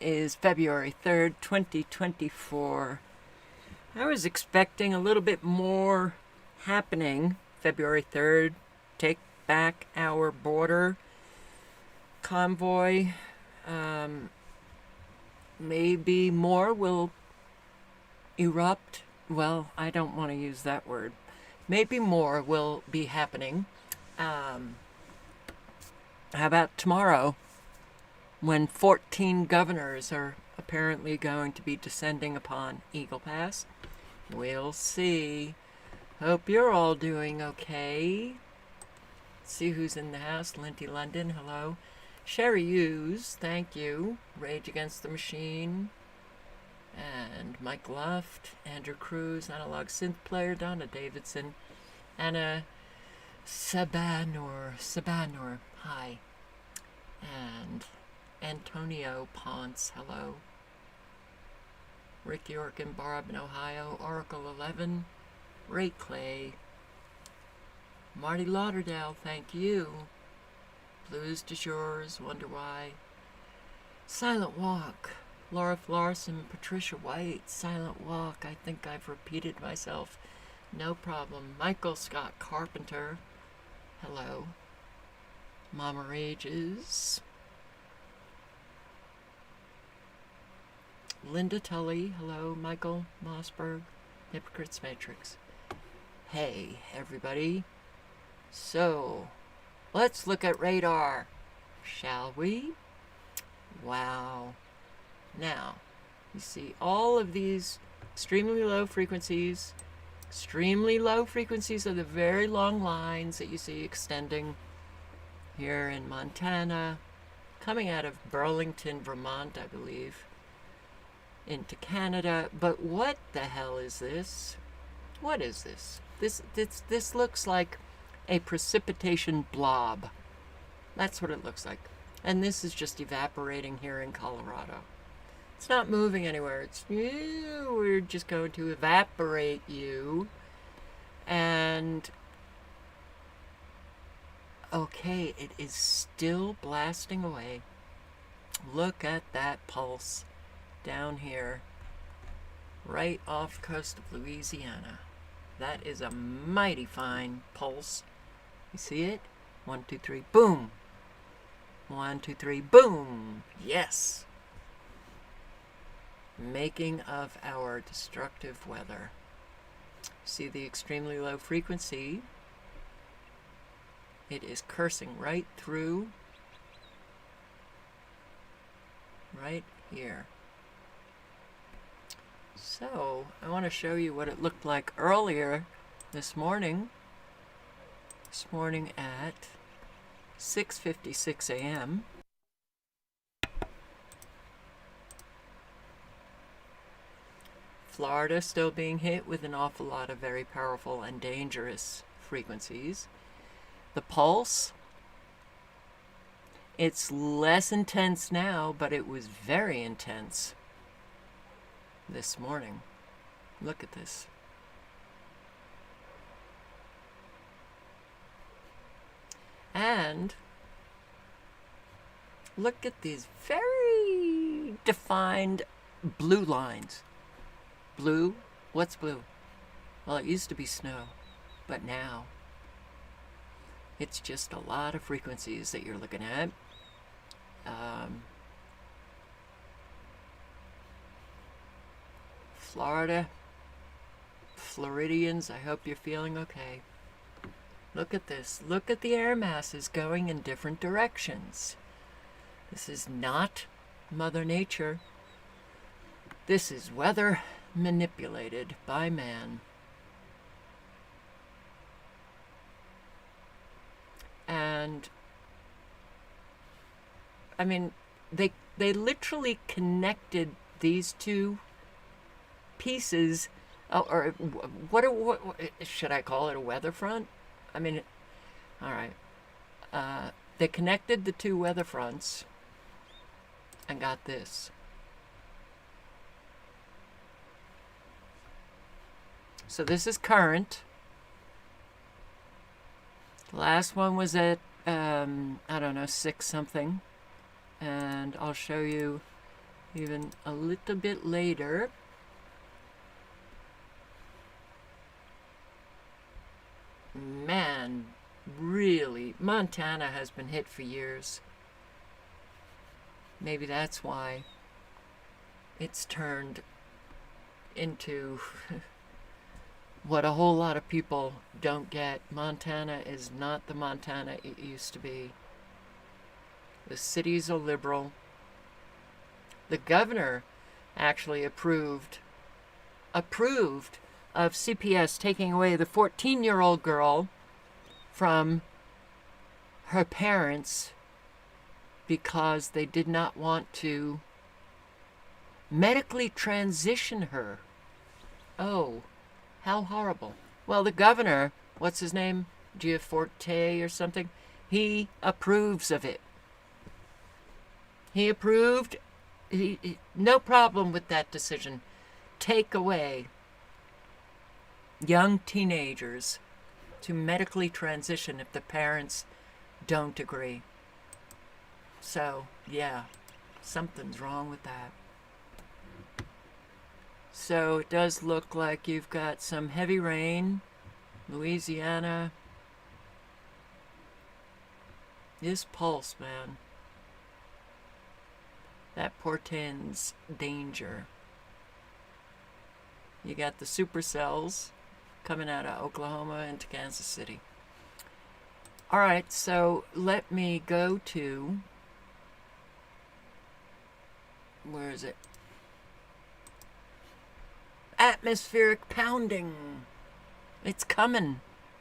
Is February 3rd, 2024. I was expecting a little bit more happening February 3rd. Take back our border convoy. Maybe more will erupt. Well, I don't want to use that word. Maybe more will be happening. How about tomorrow? When 14 governors are apparently going to be descending upon Eagle Pass. We'll see. Hope you're all doing okay. See who's in the house. Linty London, hello. Sherry Hughes, thank you. Rage Against the Machine. And Mike Luft, Andrew Cruz, Analog Synth Player, Donna Davidson, Anna Sabanor, hi. And Antonio Ponce, hello. Rick York in Barabin, Ohio. Oracle 11. Ray Clay. Marty Lauderdale, thank you. Blues de Jours, Wonder Why. Silent Walk. Laura Larson, Patricia White. Silent Walk, I think I've repeated myself. No problem. Michael Scott Carpenter, hello. Mama Rages. Linda Tully, hello. Michael Mossberg, Hypocrites Matrix. Hey, everybody. So, let's look at radar, shall we? Wow. Now, you see all of these extremely low frequencies. Extremely low frequencies are the very long lines that you see extending here in Montana, coming out of Burlington, Vermont, I believe, into Canada. But what the hell is this? What is this? This looks like a precipitation blob. That's what it looks like. And this is just evaporating here in Colorado. It's not moving anywhere. It's, we're just going to evaporate you. And okay, it is still blasting away. Look at that pulse down here, right off the coast of Louisiana. That is a mighty fine pulse. You see it? 1, 2, 3, boom. 1, 2, 3, boom. Yes. Making of our destructive weather. See the extremely low frequency? It is cursing right through, right here. So, I want to show you what it looked like earlier this morning. This morning at 6:56 a.m. Florida still being hit with an awful lot of very powerful and dangerous frequencies. The pulse, it's less intense now, but it was very intense this morning. Look at this. And look at these very defined blue lines. Blue? What's blue? Well, it used to be snow, but now it's just a lot of frequencies that you're looking at. Florida, Floridians, I hope you're feeling okay. Look at this. Look at the air masses going in different directions. This is not Mother Nature. This is weather manipulated by man. And I mean, they literally connected these two pieces. Or what should I call it? A weather front? I mean, all right. They connected the two weather fronts and got this. So this is current. The last one was at, I don't know, 6 something. And I'll show you even a little bit later. Man, really, Montana has been hit for years. Maybe that's why it's turned into what a whole lot of people don't get. Montana is not the Montana it used to be. The cities are liberal. The governor actually approved of CPS taking away the 14-year-old girl from her parents because they did not want to medically transition her. Oh, how horrible. Well, the governor, what's his name? Giaforte or something? He approves of it. He approved. No problem with that decision. Take away young teenagers to medically transition if the parents don't agree. So, yeah, something's wrong with that. So it does look like you've got some heavy rain. Louisiana. This pulse, man. That portends danger. You got the supercells coming out of Oklahoma into Kansas City. All right, so let me go to, where is it? Atmospheric pounding. It's coming.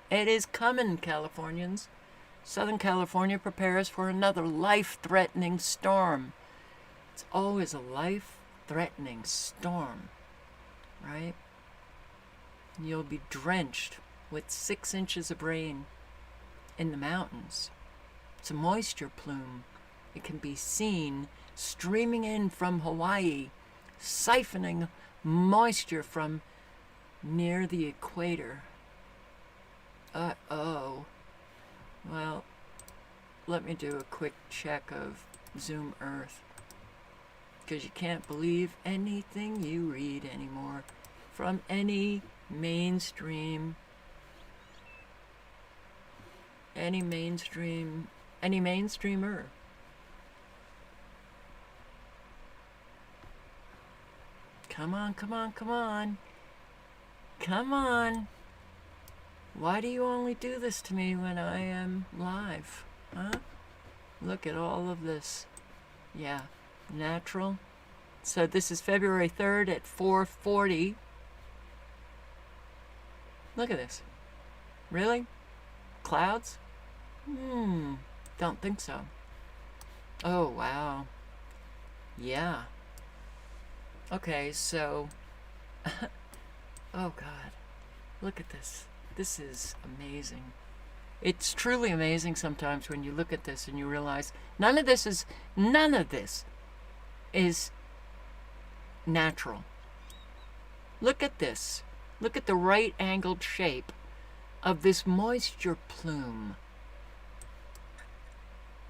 It is coming, Californians. Southern California prepares for another life-threatening storm. It's always a life-threatening storm, right? You'll be drenched with 6 inches of rain in the mountains. It's a moisture plume. It can be seen streaming in from Hawaii, siphoning moisture from near the equator. Uh-oh. Well, let me do a quick check of Zoom Earth, because you can't believe anything you read anymore from any mainstreamer. Come on, come on, come on. Come on. Why do you only do this to me when I am live? Huh? Look at all of this. Yeah, natural. So this is February 3rd at 4:40. Look at this. Really? Clouds? Don't think so. Oh, wow. Yeah. Okay, so... oh, God. Look at this. This is amazing. It's truly amazing sometimes when you look at this and you realize none of this is natural. Look at this. Look at the right-angled shape of this moisture plume.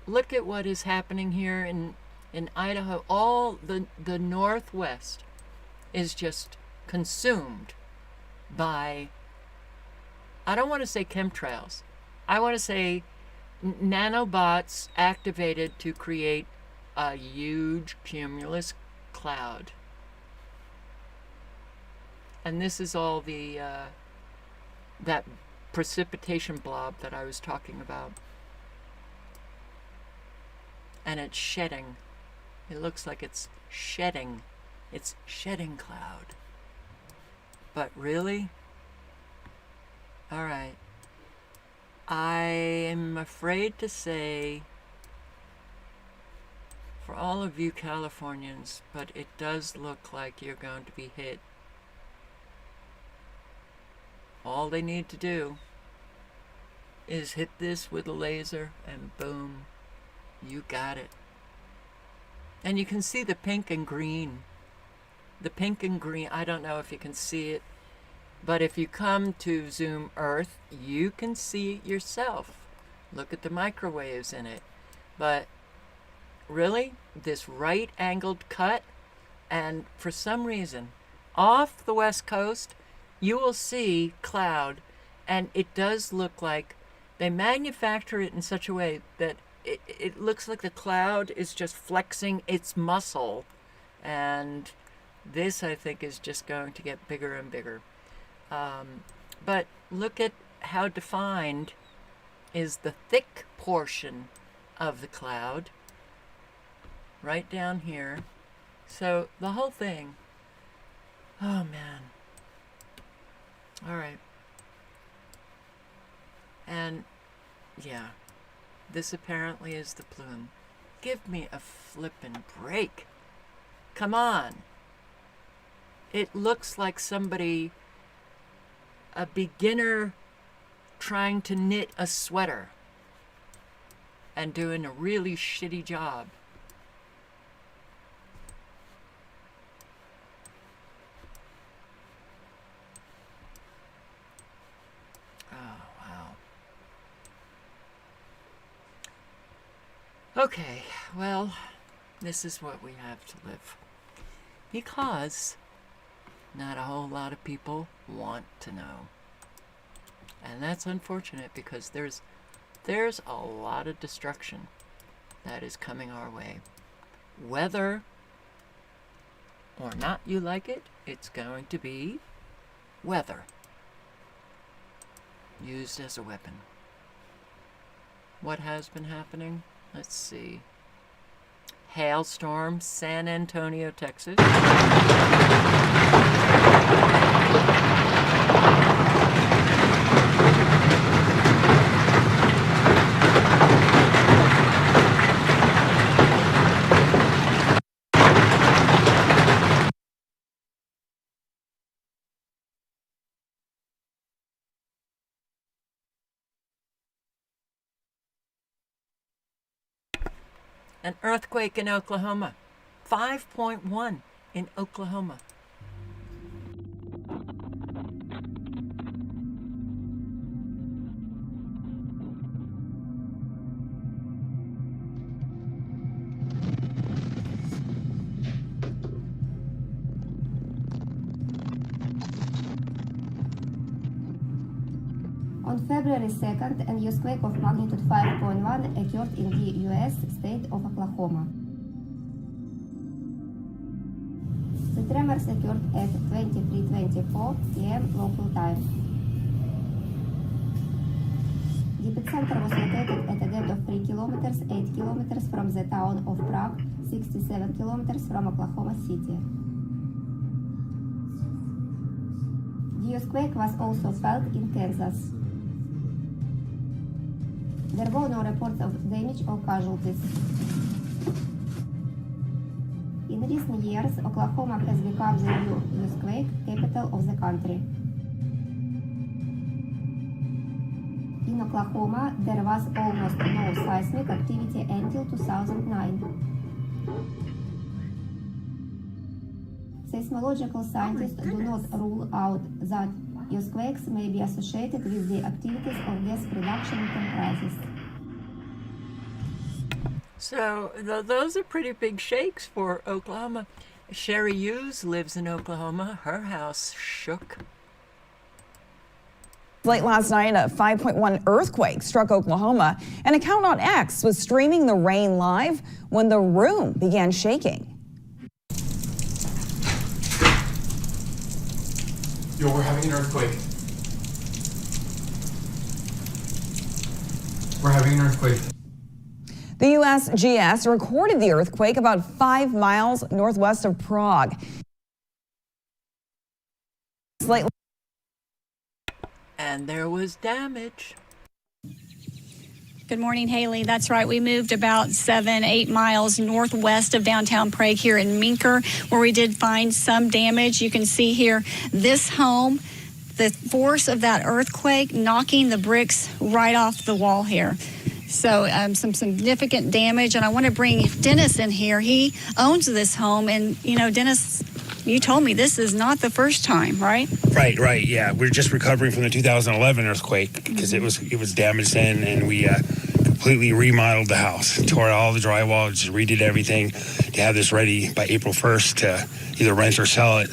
Look at what is happening here in Idaho. All the Northwest is just consumed by, I don't want to say chemtrails. I want to say nanobots activated to create a huge cumulus cloud. And this is all the that precipitation blob that I was talking about. And it's shedding. It looks like it's shedding. It's shedding cloud. But really? All right. I am afraid to say, for all of you Californians, but it does look like you're going to be hit. All they need to do is hit this with a laser and boom, you got it. And you can see the pink and green. The pink and green, I don't know if you can see it, but if you come to Zoom Earth, you can see it yourself. Look at the microwaves in it. But really, this right-angled cut And for some reason, off the west coast, you will see cloud, and it does look like they manufacture it in such a way that it looks like the cloud is just flexing its muscle. And this, I think, is just going to get bigger and bigger. But look at how defined is the thick portion of the cloud right down here. So the whole thing, oh man. All right. And yeah, this apparently is the plume. Give me a flippin' break. Come on. It looks like somebody, a beginner trying to knit a sweater and doing a really shitty job. Okay, well, this is what we have to live. Because not a whole lot of people want to know. And that's unfortunate because there's a lot of destruction that is coming our way. Whether or not you like it, it's going to be weather used as a weapon. What has been happening? Let's see. Hailstorm, San Antonio, Texas. An earthquake in Oklahoma. 5.1 in Oklahoma. On February 2nd, an earthquake of magnitude 5.1 occurred in the U.S. state of Oklahoma. The tremors occurred at 23:24 p.m. local time. The epicenter was located at a depth of 3 kilometers, 8 kilometers from the town of Prague, 67 kilometers from Oklahoma City. The earthquake was also felt in Kansas. There were no reports of damage or casualties. In recent years, Oklahoma has become the new earthquake capital of the country. In Oklahoma, there was almost no seismic activity until 2009. Seismological scientists do not rule out that earthquakes may be associated with the activities of gas production in crisis. So those are pretty big shakes for Oklahoma. Sherry Hughes lives in Oklahoma. Her house shook. Late last night, a 5.1 earthquake struck Oklahoma. An account on X was streaming the rain live when the room began shaking. Yo, we're having an earthquake. We're having an earthquake. The USGS recorded the earthquake about 5 miles northwest of Prague. And there was damage. Good morning, Haley. That's right. We moved about 7-8 miles northwest of downtown Prague here in Minker, where we did find some damage. You can see here this home, the force of that earthquake knocking the bricks right off the wall here. So some significant damage. And I want to bring Dennis in here. He owns this home. And, you know, Dennis, you told me this is not the first time, right? Right. Yeah, we're just recovering from the 2011 earthquake because it was damaged then, and we completely remodeled the house, tore out all the drywall, just redid everything to have this ready by April 1st to either rent or sell it.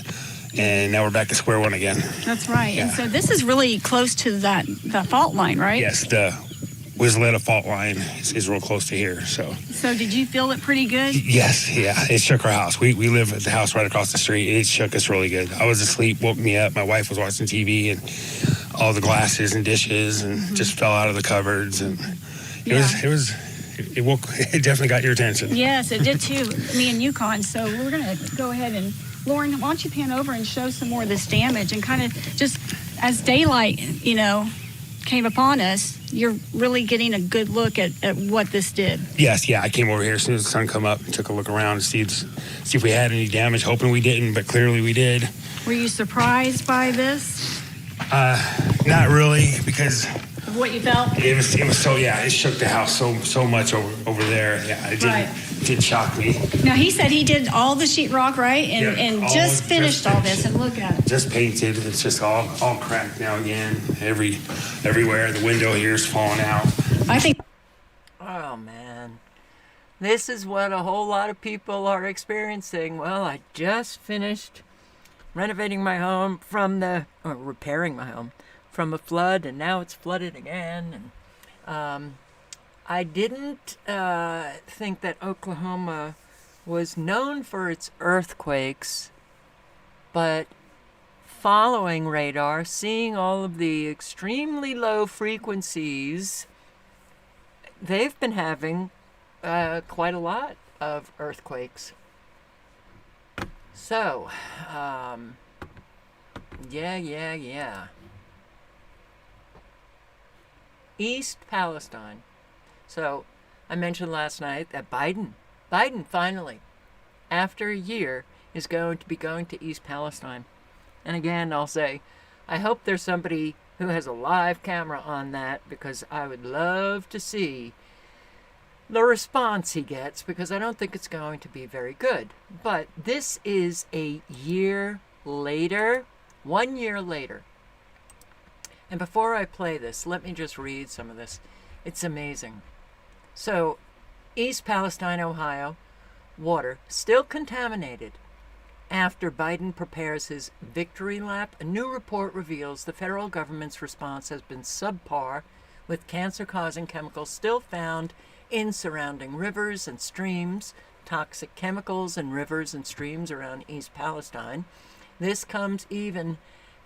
And now we're back to square one again. That's right. Yeah. And so this is really close to that fault line, right? Yes, the Wizletta fault line is real close to here. So did you feel it pretty good? yes, yeah, it shook our house. We live at the house right across the street. It shook us really good. I was asleep, woke me up. My wife was watching TV, and all the glasses and dishes and just fell out of the cupboards. And it definitely got your attention. Yes, it did too. Me and Yukon. So we're gonna go ahead and Lauren, why don't you pan over and show some more of this damage and kind of just as daylight, came upon us, you're really getting a good look at what this did. Yes, yeah. I came over here as soon as the sun come up and took a look around to see if we had any damage, hoping we didn't, but clearly we did. Were you surprised by this? Not really, because Of what you felt? it was so, it shook the house so much over there. Yeah, it did shock me. Now, he said he did all the sheetrock, right? Yeah, And just finished all this, and look at it. Just painted. It's just all cracked now again. Everywhere. The window here is falling out. I think. Oh, man. This is what a whole lot of people are experiencing. Well, I just finished renovating my home repairing my home from a flood, and now it's flooded again. And I didn't think that Oklahoma was known for its earthquakes, but following radar, seeing all of the extremely low frequencies, they've been having quite a lot of earthquakes. So, yeah. East Palestine. So, I mentioned last night that Biden finally, after a year, is going to be going to East Palestine. And again, I'll say, I hope there's somebody who has a live camera on that, because I would love to see the response he gets, because I don't think it's going to be very good. But this is a year later, 1 year later. And before I play this, let me just read some of this. It's amazing. So, East Palestine, Ohio, water still contaminated. After Biden prepares his victory lap, a new report reveals the federal government's response has been subpar, with cancer-causing chemicals still found in surrounding rivers and streams, toxic chemicals in rivers and streams around East Palestine. This comes even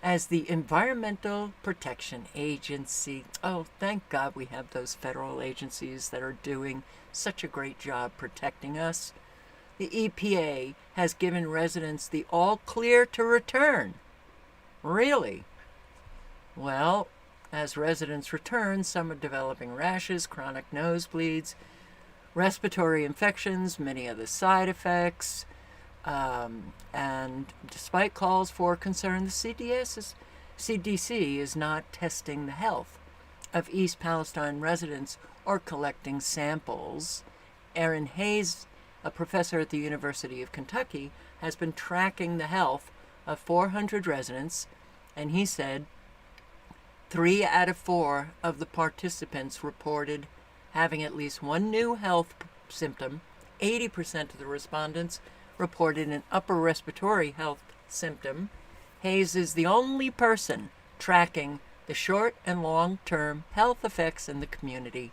as the Environmental Protection Agency, oh, thank God we have those federal agencies that are doing such a great job protecting us. The EPA has given residents the all clear to return. Really? Well, as residents return, some are developing rashes, chronic nosebleeds, respiratory infections, many other side effects. And despite calls for concern, the CDC is not testing the health of East Palestine residents or collecting samples. Aaron Hayes, a professor at the University of Kentucky, has been tracking the health of 400 residents, and he said 3 out of 4 of the participants reported having at least one new health symptom. 80% of the respondents reported an upper respiratory health symptom. Hayes is the only person tracking the short and long-term health effects in the community.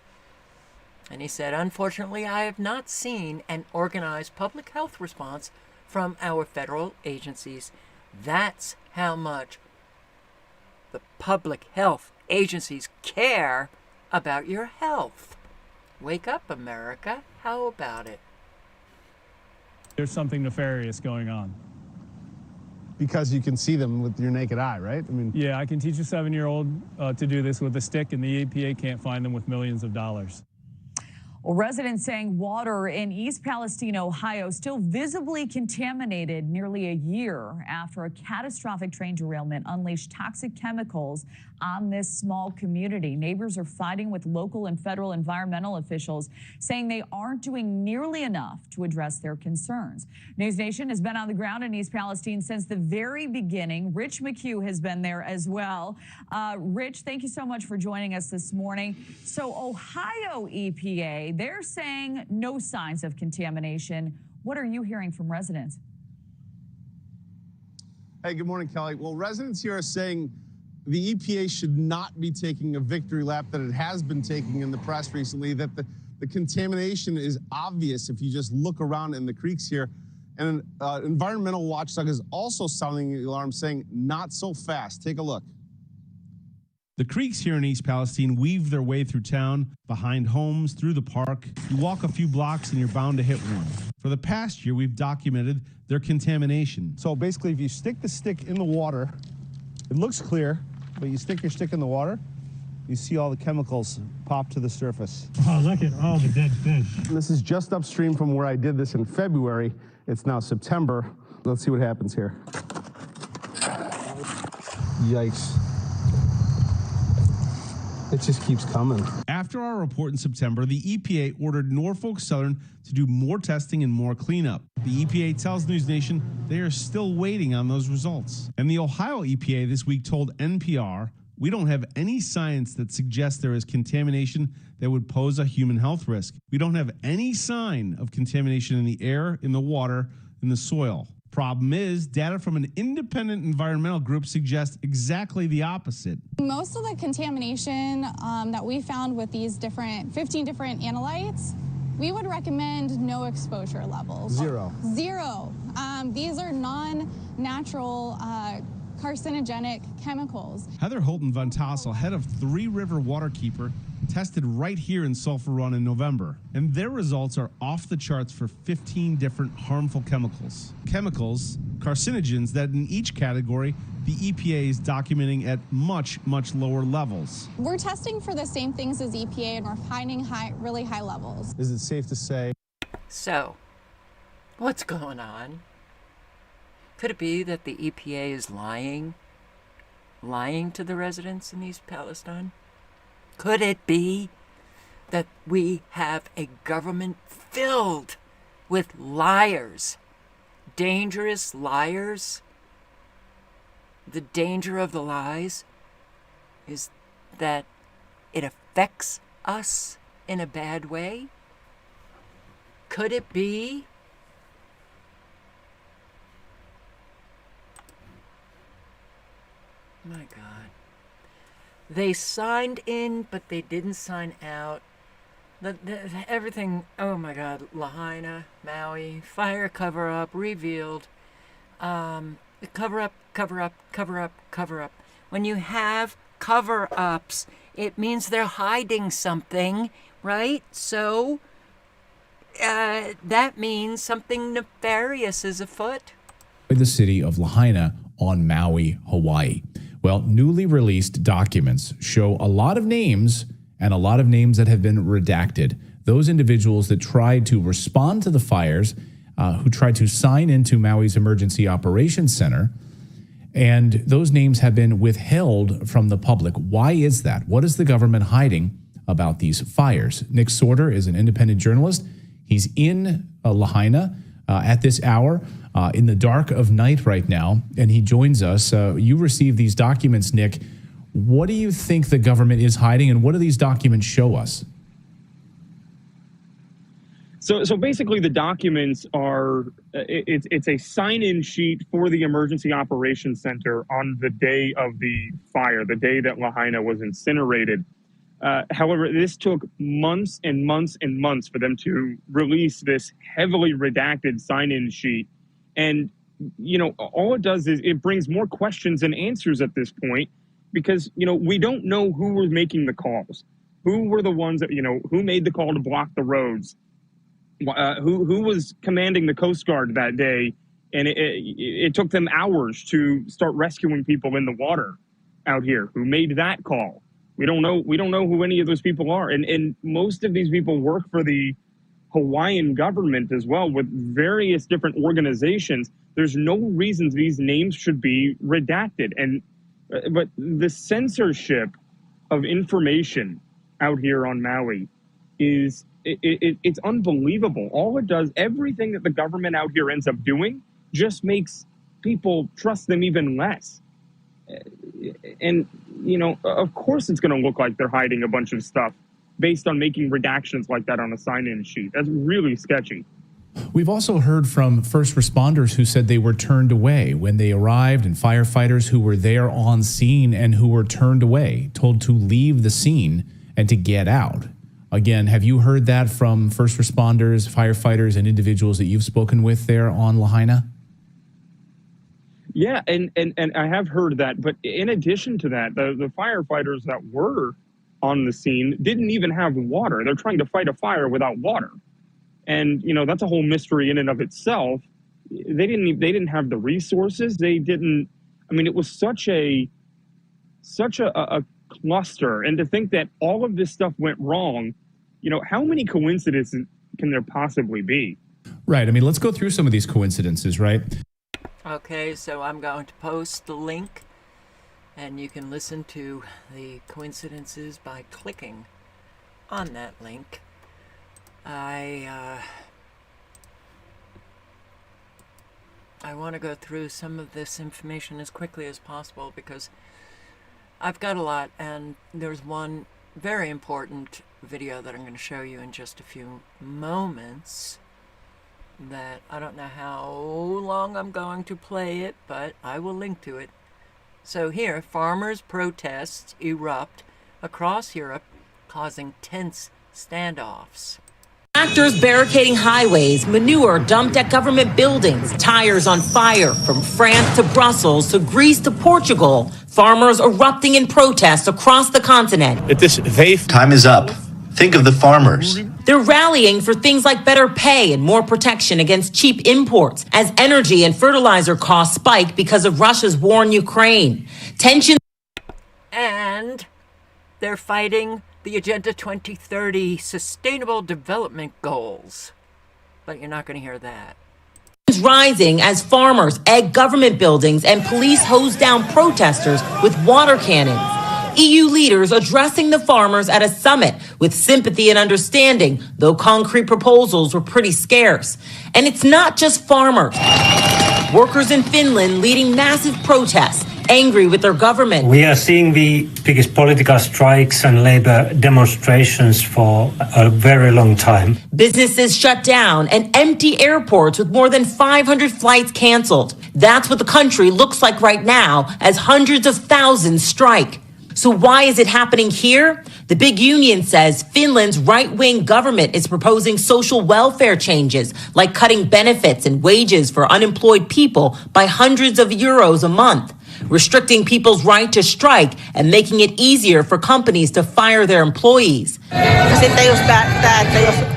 And he said, unfortunately, I have not seen an organized public health response from our federal agencies. That's how much the public health agencies care about your health. Wake up, America. How about it? There's something nefarious going on. Because you can see them with your naked eye, right? I mean, Yeah, I can teach a 7-year-old to do this with a stick, and the EPA can't find them with millions of dollars. Well, residents saying water in East Palestine, Ohio, still visibly contaminated nearly a year after a catastrophic train derailment unleashed toxic chemicals on this small community. Neighbors are fighting with local and federal environmental officials, saying they aren't doing nearly enough to address their concerns. News Nation has been on the ground in East Palestine since the very beginning. Rich McHugh has been there as well. Rich, thank you so much for joining us this morning. So Ohio EPA, they're saying no signs of contamination. What are you hearing from residents? Hey, good morning, Kelly. Well, residents here are saying the EPA should not be taking a victory lap that it has been taking in the press recently, that the contamination is obvious if you just look around in the creeks here. And an environmental watchdog is also sounding the alarm, saying not so fast. Take a look. The creeks here in East Palestine weave their way through town, behind homes, through the park. You walk a few blocks and you're bound to hit one. For the past year, we've documented their contamination. So basically, if you stick the stick in the water, it looks clear, but you stick your stick in the water, you see all the chemicals pop to the surface. Oh, look at all the dead fish. This is just upstream from where I did this in February. It's now September. Let's see what happens here. Yikes. It just keeps coming. After our report in September, the EPA ordered Norfolk Southern to do more testing and more cleanup. The EPA tells News Nation they are still waiting on those results. And the Ohio EPA this week told NPR, "We don't have any science that suggests there is contamination that would pose a human health risk. We don't have any sign of contamination in the air, in the water, in the soil." Problem is, data from an independent environmental group suggests exactly the opposite. Most of the contamination that we found with these 15 different analytes, we would recommend no exposure levels. Zero. Zero. These are non-natural carcinogenic chemicals. Heather Holton Van Tassel, head of Three River Waterkeeper, tested right here in Sulphur Run in November, and their results are off the charts for 15 different harmful chemicals. Chemicals, carcinogens, that in each category, the EPA is documenting at much, much lower levels. We're testing for the same things as EPA, and we're finding really high levels. Is it safe to say? So, what's going on? Could it be that the EPA is lying to the residents in East Palestine? Could it be that we have a government filled with liars, dangerous liars? The danger of the lies is that it affects us in a bad way? Could it be? My God. They signed in, but they didn't sign out. Everything, oh my God, Lahaina, Maui, fire cover-up, revealed. Cover-up. When you have cover-ups, it means they're hiding something, right? So, that means something nefarious is afoot. The city of Lahaina on Maui, Hawaii. Well, newly released documents show a lot of names and a lot of names that have been redacted. Those individuals that tried to respond to the fires, who tried to sign into Maui's Emergency Operations Center, and those names have been withheld from the public. Why is that? What is the government hiding about these fires? Nick Sorter is an independent journalist. He's in Lahaina at this hour. In the dark of night right now, and he joins us. You received these documents, Nick. What do you think the government is hiding, and what do these documents show us? So basically, the documents are it's a sign-in sheet for the Emergency Operations Center on the day of the fire, the day that Lahaina was incinerated. However, this took months and months and months for them to release this heavily redacted sign-in sheet. And, you know, all it does is it brings more questions than answers at this point because, you know, we don't know who was making the calls. Who were the ones that, you know, who made the call to block the roads? Who was commanding the Coast Guard that day? And it took them hours to start rescuing people in the water out here. Who made that call? We don't know who any of those people are. And most of these people work for the Hawaiian government as well, with various different organizations. There's no reason these names should be redacted. But the censorship of information out here on Maui is it's unbelievable. All it does, everything that the government out here ends up doing, just makes people trust them even less. And, you know, of course it's going to look like they're hiding a bunch of stuff based on making redactions like that on a sign-in sheet. That's really sketchy. We've also heard from first responders who said they were turned away when they arrived, and firefighters who were there on scene and who were turned away, told to leave the scene and to get out. Again, have you heard that from first responders, firefighters, and individuals that you've spoken with there on Lahaina? Yeah, and I have heard that. But in addition to that, the firefighters that were on the scene didn't even have water. They're trying to fight a fire without water. And, you know, that's a whole mystery in and of itself. They didn't have the resources. They didn't. I mean, it was such a cluster. And to think that all of this stuff went wrong, you know, how many coincidences can there possibly be? Right. I mean, let's go through some of these coincidences, right? Okay, so I'm going to post the link, and you can listen to the coincidences by clicking on that link. I want to go through some of this information as quickly as possible because I've got a lot, and there's one very important video that I'm going to show you in just a few moments that I don't know how long I'm going to play it, but I will link to it. So here, farmers' protests erupt across Europe, causing tense standoffs. Tractors barricading highways, manure dumped at government buildings, tires on fire from France to Brussels to Greece to Portugal. Farmers erupting in protests across the continent. Time is up. Think of the farmers. They're rallying for things like better pay and more protection against cheap imports as energy and fertilizer costs spike because of Russia's war in Ukraine. Tensions. And they're fighting the Agenda 2030 Sustainable Development Goals. But you're not going to hear that. Rising as farmers egg government buildings and police hose down protesters with water cannons. EU leaders addressing the farmers at a summit with sympathy and understanding, though concrete proposals were pretty scarce. And it's not just farmers. Workers in Finland leading massive protests, angry with their government. We are seeing the biggest political strikes and labor demonstrations for a very long time. Businesses shut down and empty airports with more than 500 flights canceled. That's what the country looks like right now as hundreds of thousands strike. So why is it happening here? The big union says Finland's right-wing government is proposing social welfare changes, like cutting benefits and wages for unemployed people by hundreds of euros a month, restricting people's right to strike and making it easier for companies to fire their employees.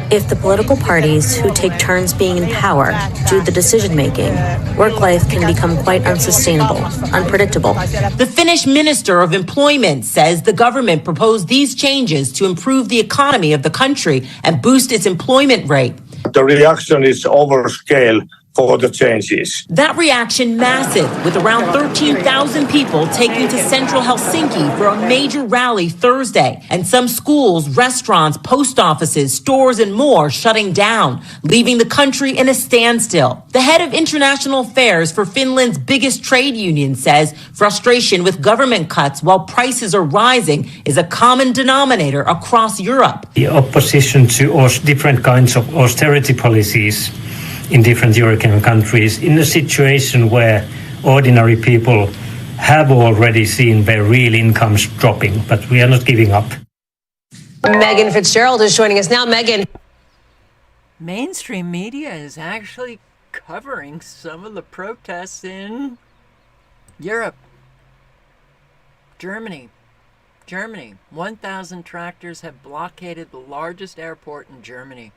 If the political parties who take turns being in power do the decision-making, work life can become quite unsustainable, unpredictable. The Finnish Minister of Employment says the government proposed these changes to improve the economy of the country and boost its employment rate. The reaction is overscale for the changes. That reaction massive, with around 13,000 people taking to central Helsinki for a major rally Thursday, and some schools, restaurants, post offices, stores, and more shutting down, leaving the country in a standstill. The head of international affairs for Finland's biggest trade union says frustration with government cuts while prices are rising is a common denominator across Europe. The opposition to different kinds of austerity policies in different European countries in a situation where ordinary people have already seen their real incomes dropping, but we are not giving up. Megan Fitzgerald is joining us now. Megan. Mainstream media is actually covering some of the protests in Europe. Germany. 1,000 tractors have blockaded the largest airport in Germany.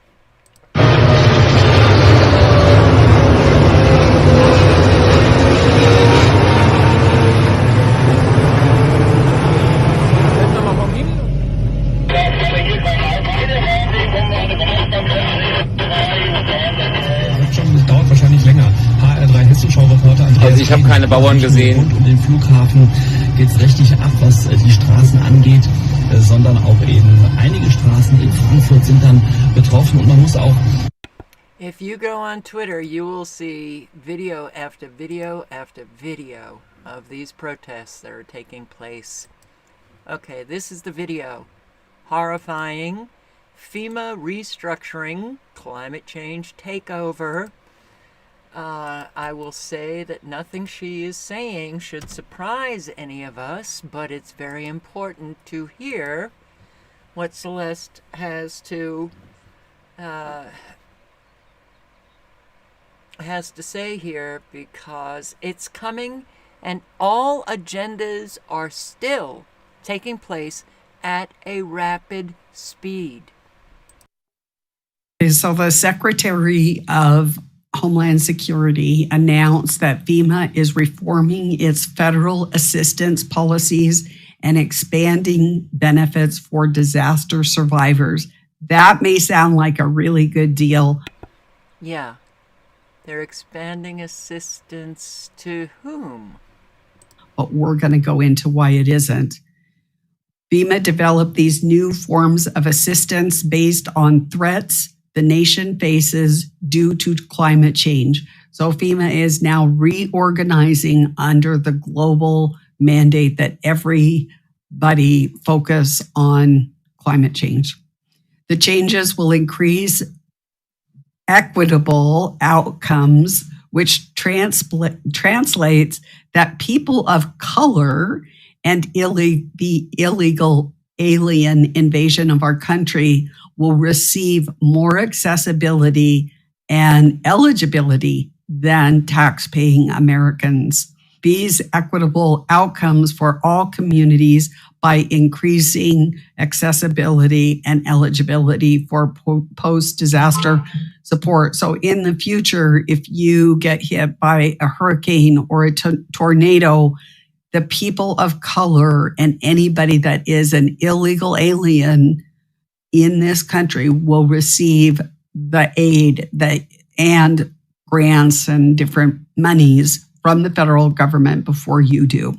Also ich habe keine Bauern gesehen. Rund um den Flughafen geht es richtig ab, was die Straßen angeht, sondern auch eben einige Straßen in Frankfurt sind dann betroffen und man muss auch. If you go on Twitter, you will see video after video after video of these protests that are taking place. Okay, this is the video. Horrifying. FEMA restructuring, climate change takeover. I will say that nothing she is saying should surprise any of us, but it's very important to hear what Celeste has to say here, because it's coming and all agendas are still taking place at a rapid speed. So the Secretary of Homeland Security announced that FEMA is reforming its federal assistance policies and expanding benefits for disaster survivors. That may sound like a really good deal. Yeah. They're expanding assistance to whom? But we're going to go into why it isn't. FEMA developed these new forms of assistance based on threats the nation faces due to climate change. So FEMA is now reorganizing under the global mandate that everybody focus on climate change. The changes will increase equitable outcomes, which translates that people of color and the illegal alien invasion of our country will receive more accessibility and eligibility than tax-paying Americans. These equitable outcomes for all communities by increasing accessibility and eligibility for post-disaster support. So in the future, if you get hit by a hurricane or a tornado, the people of color and anybody that is an illegal alien in this country will receive the aid and grants and different monies from the federal government before you do.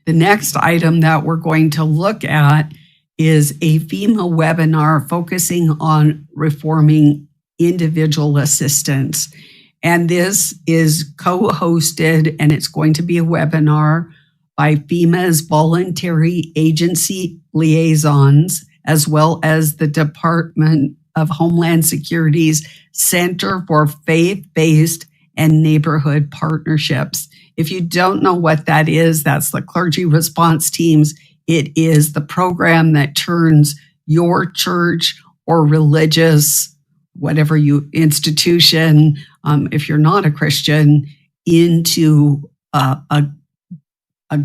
The next item that we're going to look at is a FEMA webinar focusing on reforming individual assistance. And this is co-hosted, and it's going to be a webinar by FEMA's voluntary agency liaisons, as well as the Department of Homeland Security's Center for Faith-Based and Neighborhood Partnerships. If you don't know what that is, that's the clergy response teams. It is the program that turns your church or religious, whatever institution, if you're not a Christian, into a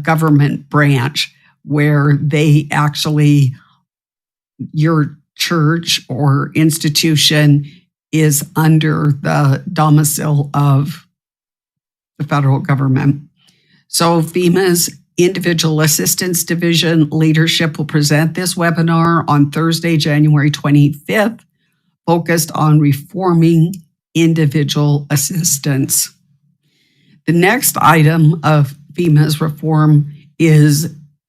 government branch where they actually, your church or institution is under the domicile of the federal government. So FEMA's Individual Assistance Division leadership will present this webinar on Thursday, January 25th, focused on reforming individual assistance. The next item of FEMA's reform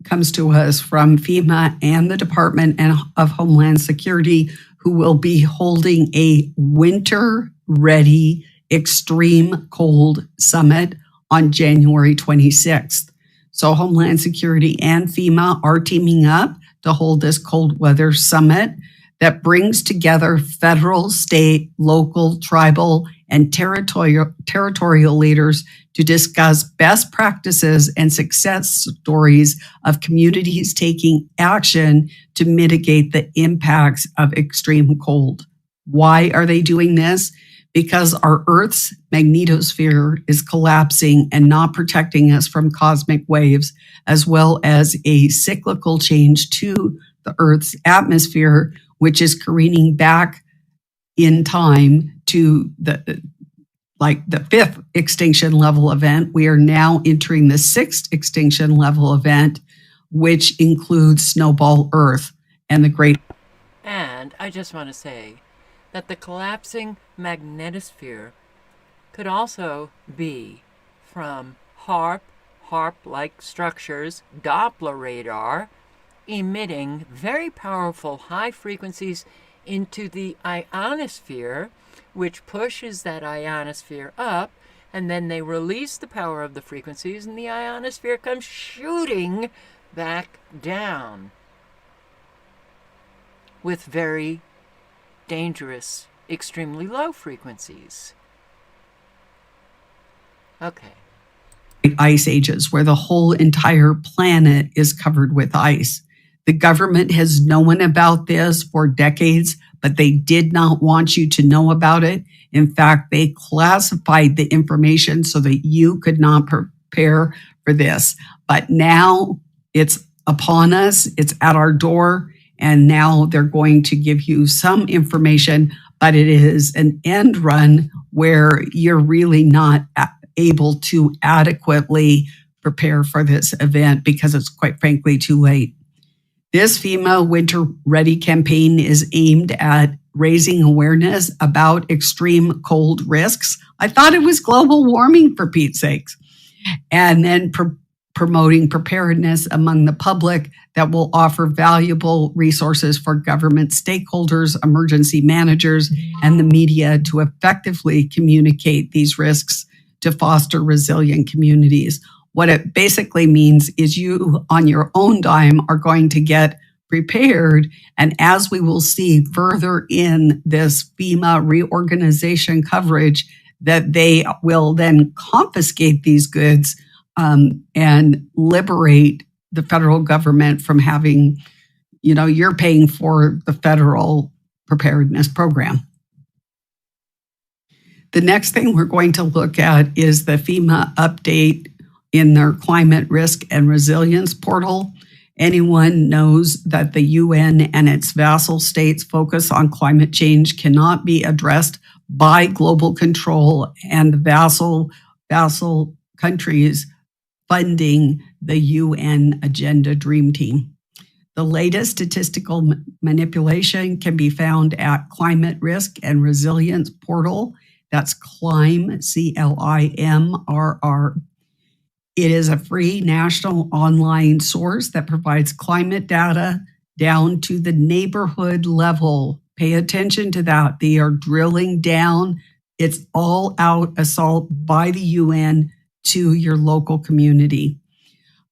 comes to us from FEMA and the Department of Homeland Security, who will be holding a winter-ready extreme cold summit on January 26th. So Homeland Security and FEMA are teaming up to hold this cold weather summit that brings together federal, state, local, tribal, and territorial leaders to discuss best practices and success stories of communities taking action to mitigate the impacts of extreme cold. Why are they doing this? Because our Earth's magnetosphere is collapsing and not protecting us from cosmic waves, as well as a cyclical change to the Earth's atmosphere, which is careening back in time to the fifth extinction level event. We are now entering the sixth extinction level event, which includes Snowball Earth and the Great. And I just want to say that the collapsing magnetosphere could also be from HAARP-like structures, Doppler radar, emitting very powerful high frequencies into the ionosphere, which pushes that ionosphere up, and then they release the power of the frequencies, and the ionosphere comes shooting back down with very dangerous, extremely low frequencies. Okay. Ice ages, where the whole entire planet is covered with ice. The government has known about this for decades, but they did not want you to know about it. In fact, they classified the information so that you could not prepare for this. But now it's upon us, it's at our door, and now they're going to give you some information, but it is an end run where you're really not able to adequately prepare for this event because it's quite frankly too late. This FEMA Winter Ready campaign is aimed at raising awareness about extreme cold risks. I thought it was global warming, for Pete's sakes. And then promoting preparedness among the public that will offer valuable resources for government stakeholders, emergency managers, and the media to effectively communicate these risks to foster resilient communities. What it basically means is you, on your own dime, are going to get prepared. And as we will see further in this FEMA reorganization coverage, that they will then confiscate these goods and liberate the federal government from having, you're paying for the federal preparedness program. The next thing we're going to look at is the FEMA update in their climate risk and resilience portal. Anyone knows that the UN and its vassal states' focus on climate change cannot be addressed by global control and the vassal countries funding the UN Agenda Dream Team. The latest statistical manipulation can be found at Climate Risk and Resilience Portal. That's CLIMR, CLIMRR. It is a free national online source that provides climate data down to the neighborhood level. Pay attention to that. They are drilling down. It's all out assault by the UN to your local community.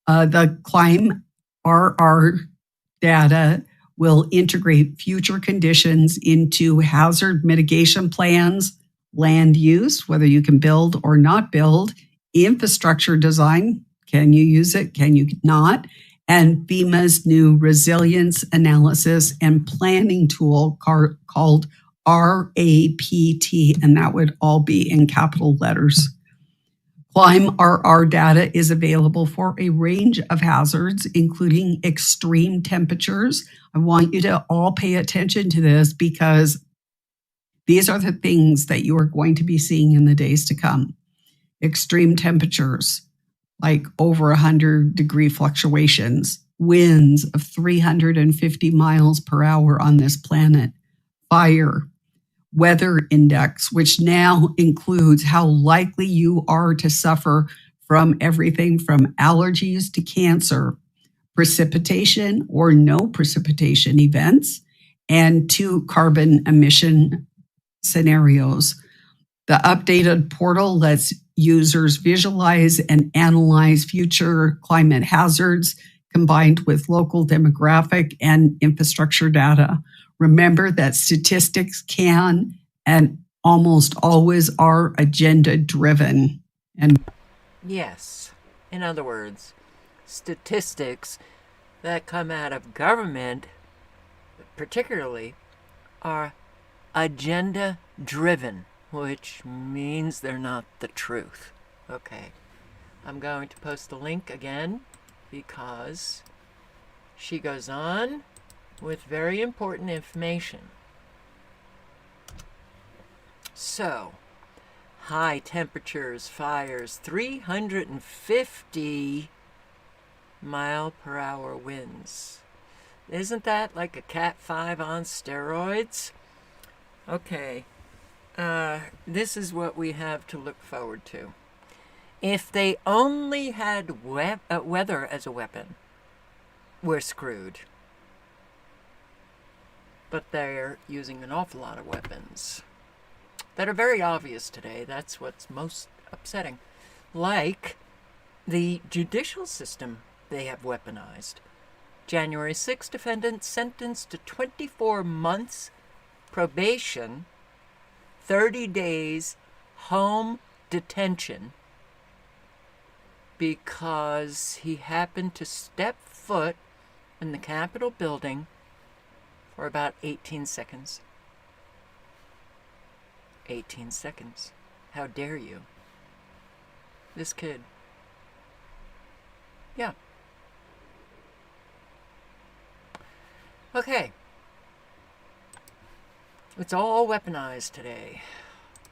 The CLIMRR data will integrate future conditions into hazard mitigation plans, land use, whether you can build or not build, infrastructure design, can you use it, can you not, and FEMA's new resilience analysis and planning tool called RAPT, and that would all be in capital letters. CLIMRR data is available for a range of hazards, including extreme temperatures. I want you to all pay attention to this because these are the things that you are going to be seeing in the days to come. Extreme temperatures, like over 100-degree fluctuations, winds of 350 miles per hour on this planet, fire, weather index, which now includes how likely you are to suffer from everything from allergies to cancer, precipitation or no precipitation events, and to carbon emission scenarios. The updated portal lets users visualize and analyze future climate hazards combined with local demographic and infrastructure data. Remember that statistics can and almost always are agenda driven. And yes, in other words, statistics that come out of government, particularly, are agenda driven, which means they're not the truth. Okay, I'm going to post the link again because she goes on with very important information. So, high temperatures, fires, 350 mile per hour winds. Isn't that like a Cat 5 on steroids? Okay, this is what we have to look forward to. If they only had weather as a weapon, we're screwed. But they're using an awful lot of weapons that are very obvious today. That's what's most upsetting. Like the judicial system they have weaponized. January 6 defendant sentenced to 24 months probation, 30 days home detention, because he happened to step foot in the Capitol building for about 18 seconds. 18 seconds. How dare you? This kid. Yeah. Okay. It's all weaponized today.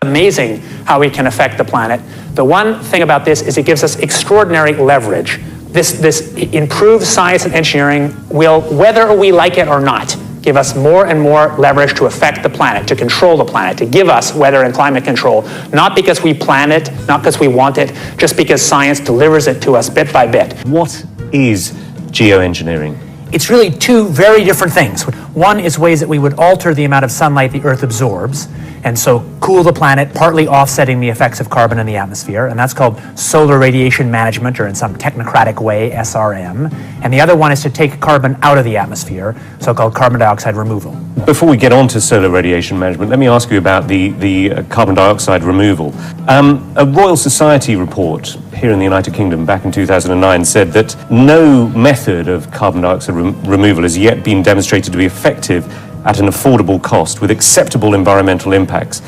Amazing how we can affect the planet. The one thing about this is it gives us extraordinary leverage. This improved science and engineering will, whether we like it or not, give us more and more leverage to affect the planet, to control the planet, to give us weather and climate control, not because we plan it, not because we want it, just because science delivers it to us bit by bit. What is geoengineering? It's really two very different things. One is ways that we would alter the amount of sunlight the Earth absorbs, and so cool the planet, partly offsetting the effects of carbon in the atmosphere, and that's called solar radiation management, or in some technocratic way, SRM. And the other one is to take carbon out of the atmosphere, so-called carbon dioxide removal. Before we get on to solar radiation management, let me ask you about the carbon dioxide removal. A Royal Society report here in the United Kingdom back in 2009 said that no method of carbon dioxide removal has yet been demonstrated to be effective at an affordable cost with acceptable environmental impacts,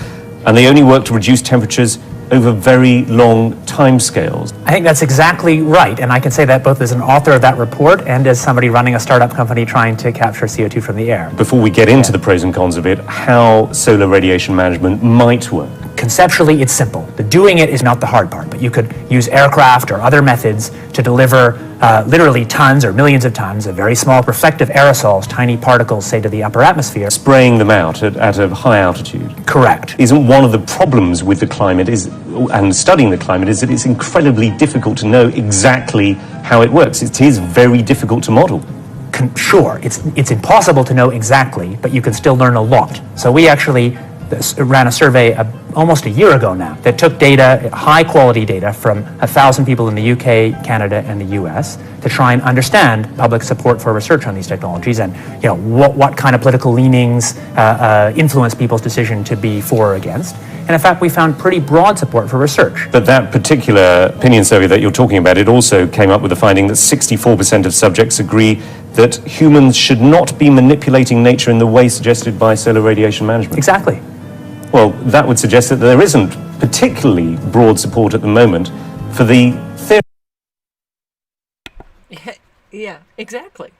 and they only work to reduce temperatures over very long timescales. I think that's exactly right, and I can say that both as an author of that report and as somebody running a startup company trying to capture CO2 from the air. Before we get into the pros and cons of it, how solar radiation management might work. Conceptually, it's simple. The doing it is not the hard part, but you could use aircraft or other methods to deliver literally tons or millions of tons of very small reflective aerosols, tiny particles, say, to the upper atmosphere. Spraying them out at a high altitude. Correct. Isn't one of the problems with the climate and studying the climate is that it's incredibly difficult to know exactly how it works. It is very difficult to model. Sure, it's impossible to know exactly, but you can still learn a lot. So we actually ran a survey almost a year ago now that took data, high quality data, from 1,000 people in the UK, Canada, and the US to try and understand public support for research on these technologies and what kind of political leanings influence people's decision to be for or against. And in fact, we found pretty broad support for research. But that particular opinion survey that you're talking about, it also came up with the finding that 64% of subjects agree that humans should not be manipulating nature in the way suggested by solar radiation management. Exactly. Well, that would suggest that there isn't particularly broad support at the moment for the theory. Yeah, exactly.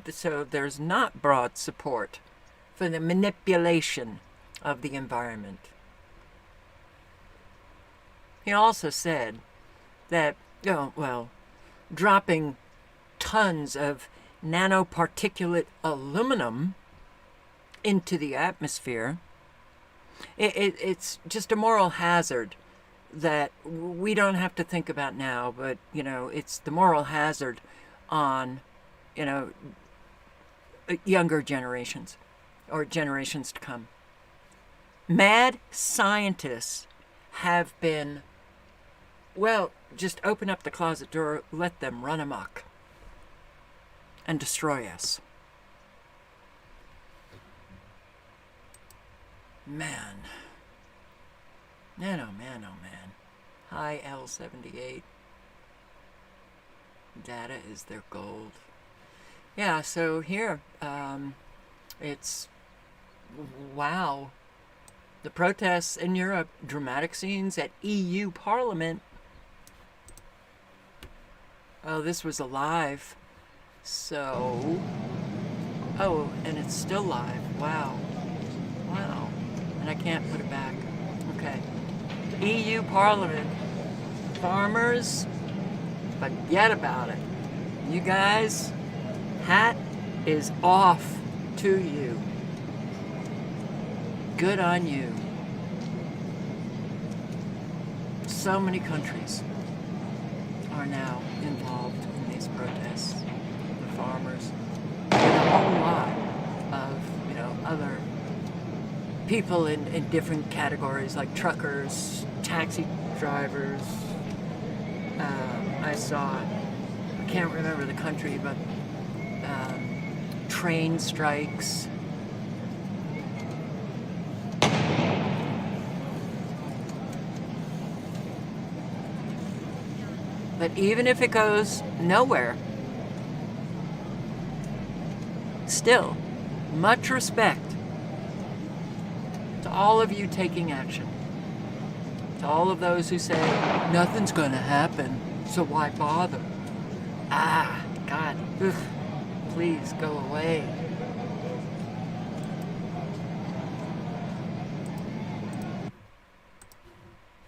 So there's not broad support for the manipulation of the environment. He also said that, dropping tons of nanoparticulate aluminum into the atmosphere, it's just a moral hazard that we don't have to think about now, but, it's the moral hazard on, younger generations or generations to come. Mad scientists have been, just open up the closet door, let them run amok and destroy us. Man, oh man. High L78. Data is their gold. Yeah, so here, it's, wow. The protests in Europe, dramatic scenes at EU Parliament. Oh, this was alive. So, and it's still live. Wow. And I can't put it back. Okay. EU Parliament. Farmers, forget about it. You guys, hat is off to you. Good on you. So many countries now involved in these protests. The farmers, and a whole lot of, other people in different categories, like truckers, taxi drivers. I saw, I can't remember the country, but train strikes. But even if it goes nowhere, still, much respect to all of you taking action. To all of those who say, nothing's gonna happen, so why bother? Ah, God, ugh, please go away.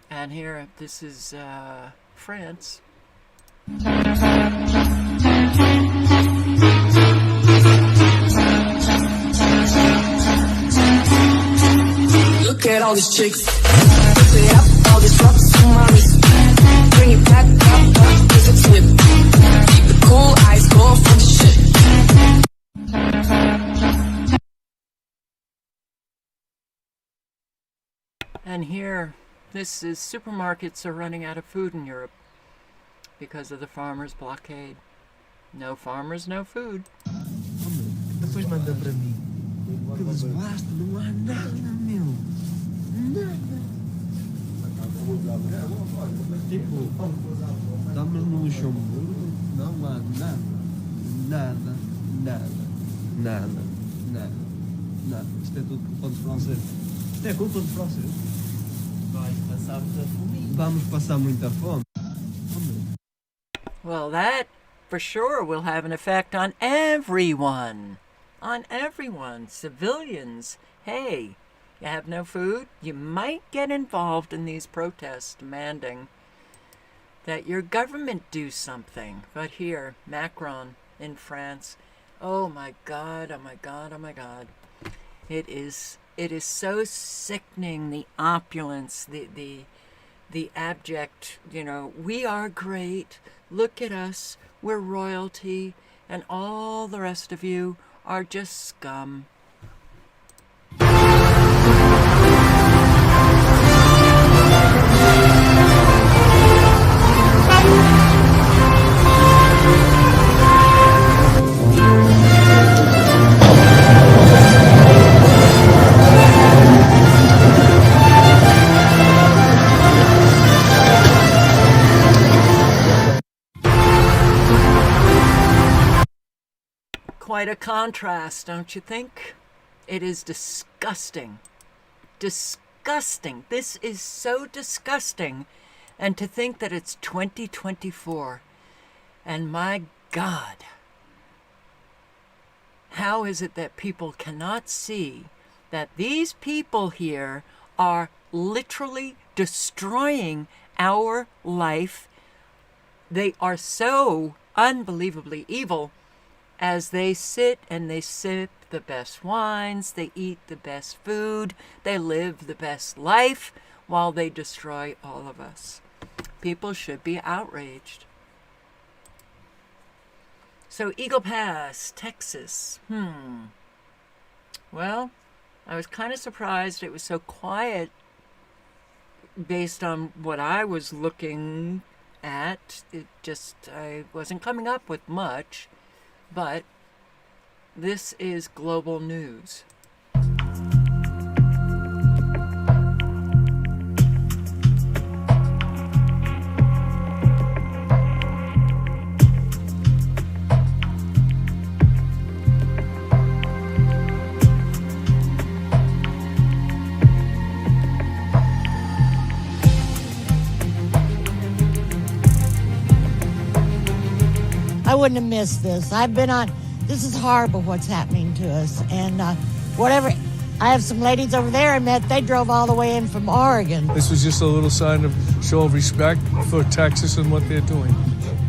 And here, this is France. Look at all these chicks. Put it up, all these rocks on my wrist. Bring it back up, here's a tip. Keep the cool eyes, go for the shit. And here, this is supermarkets are running out of food in Europe because of the farmers' blockade. No farmers, no food. Depois manda para mim. Pelas basta, não há nada, meu. Nada. Tipo, estamos no Luxemburgo, não há nada. Nada, nada, nada, nada, nada. Isto é tudo culpa de francês. Isto é culpa de francês. Vamos passar muita fome. Well, that for sure will have an effect on everyone. On everyone. Civilians. Hey, you have no food? You might get involved in these protests demanding that your government do something. But here, Macron in France. Oh my God, oh my God, oh my God. It is so sickening, the opulence, the abject, we are great, look at us, we're royalty, and all the rest of you are just scum. Quite a contrast, don't you think? It is disgusting. Disgusting. This is so disgusting. And to think that it's 2024. And my God, how is it that people cannot see that these people here are literally destroying our life? They are so unbelievably evil. As they sit and they sip the best wines, they eat the best food, they live the best life while they destroy all of us. People should be outraged. So Eagle Pass, Texas. Well, I was kind of surprised it was so quiet based on what I was looking at. I wasn't coming up with much. But this is global news. I wouldn't have missed this. This is horrible what's happening to us. And I have some ladies over there I met, they drove all the way in from Oregon. This was just a little sign of show of respect for Texas and what they're doing.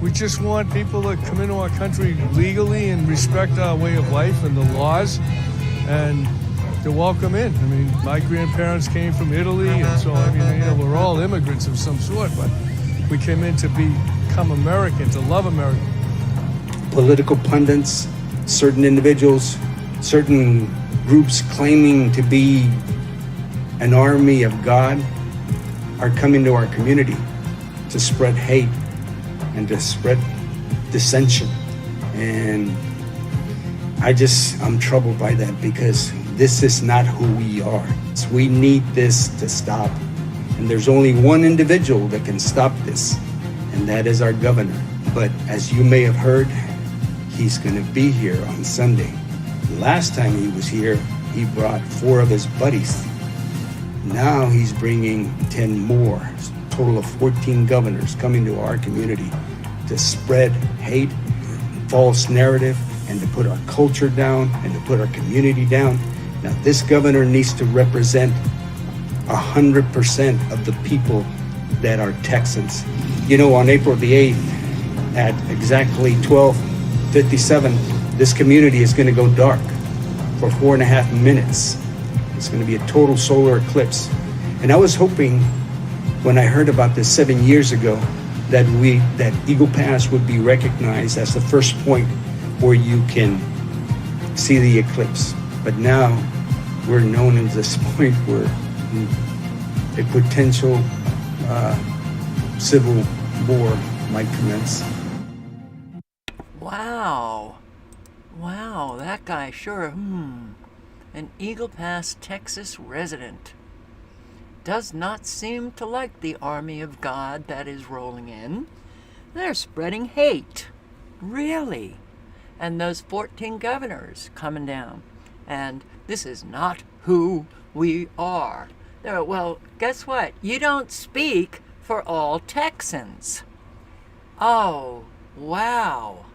We just want people to come into our country legally and respect our way of life and the laws and to welcome in. I mean, my grandparents came from Italy, and so, we're all immigrants of some sort, but we came in to be become American, to love America. Political pundits, certain individuals, certain groups claiming to be an army of God are coming to our community to spread hate and to spread dissension. And I'm troubled by that because this is not who we are. So we need this to stop. And there's only one individual that can stop this, and that is our governor. But as you may have heard, he's going to be here on Sunday. Last time he was here, he brought 4 of his buddies. Now he's bringing 10 more, a total of 14 governors coming to our community to spread hate, false narrative, and to put our culture down and to put our community down. Now this governor needs to represent 100% of the people that are Texans. You know, on April the 8th, at exactly 12:57, this community is going to go dark for 4.5 minutes. It's going to be a total solar eclipse. And I was hoping, when I heard about this 7 years ago, that Eagle Pass would be recognized as the first point where you can see the eclipse. But now we're known as this point where a potential civil war might commence. Wow. Wow, that guy sure, an Eagle Pass, Texas resident. Does not seem to like the army of God that is rolling in. They're spreading hate. Really? And those 14 governors coming down. And this is not who we are. Well, guess what? You don't speak for all Texans. Oh, wow.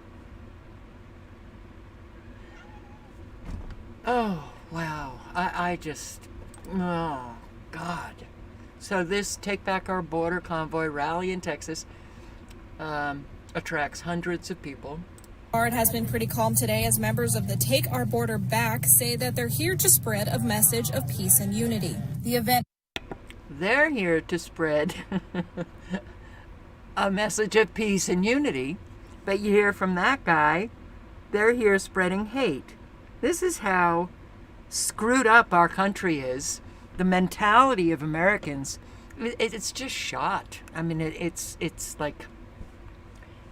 Oh, wow. I just, oh, God. So this Take Back Our Border convoy rally in Texas attracts hundreds of people. It has been pretty calm today as members of the Take Our Border Back say that they're here to spread a message of peace and unity. The event... They're here to spread a message of peace and unity, but you hear from that guy, they're here spreading hate. This is how screwed up our country is. The mentality of Americans, it's just shot. I mean, it's like...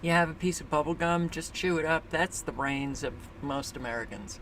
You have a piece of bubble gum, just chew it up. That's the brains of most Americans.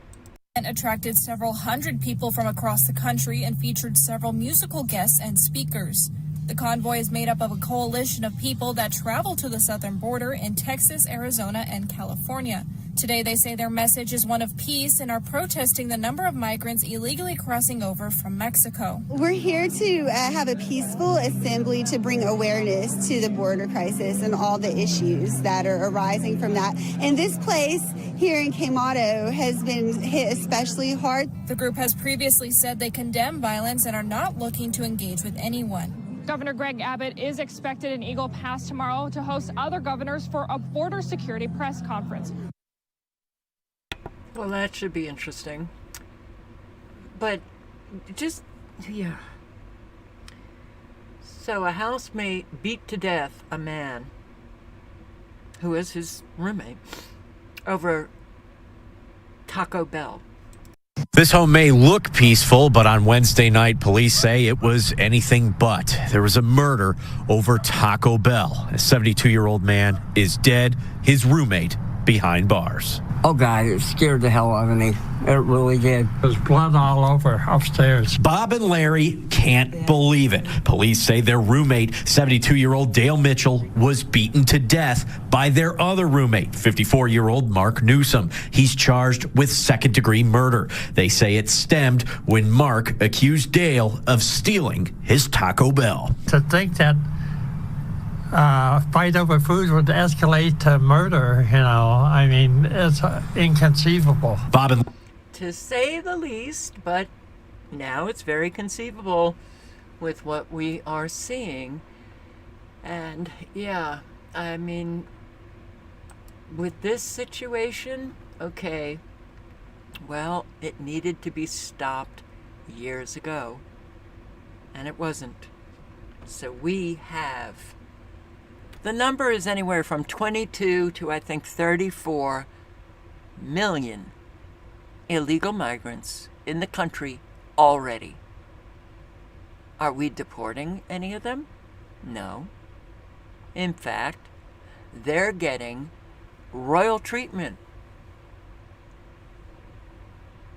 And attracted several hundred people from across the country and featured several musical guests and speakers. The convoy is made up of a coalition of people that travel to the southern border in Texas, Arizona, and California. Today, they say their message is one of peace and are protesting the number of migrants illegally crossing over from Mexico. We're here to have a peaceful assembly to bring awareness to the border crisis and all the issues that are arising from that. And this place here in Quemado has been hit especially hard. The group has previously said they condemn violence and are not looking to engage with anyone. Governor Greg Abbott is expected in Eagle Pass tomorrow to host other governors for a border security press conference. Well, that should be interesting. But just, yeah. So a housemate beat to death a man who was his roommate over Taco Bell. This home may look peaceful, but on Wednesday night, police say it was anything but. There was a murder over Taco Bell. A 72-year-old man is dead, his roommate behind bars. Oh, God, it scared the hell out of me. It really did. There's blood all over upstairs. Bob and Larry can't believe it. Police say their roommate, 72-year-old Dale Mitchell, was beaten to death by their other roommate, 54-year-old Mark Newsom. He's charged with second-degree murder. They say it stemmed when Mark accused Dale of stealing his Taco Bell. To think that fight over food would escalate to murder, I mean, it's inconceivable. Bob and To say the least, but now it's very conceivable with what we are seeing. And yeah, I mean, with this situation, okay, well, it needed to be stopped years ago, and it wasn't. So we have The number is anywhere from 22 to, I think, 34 million illegal migrants in the country already. Are we deporting any of them? No. In fact, they're getting royal treatment.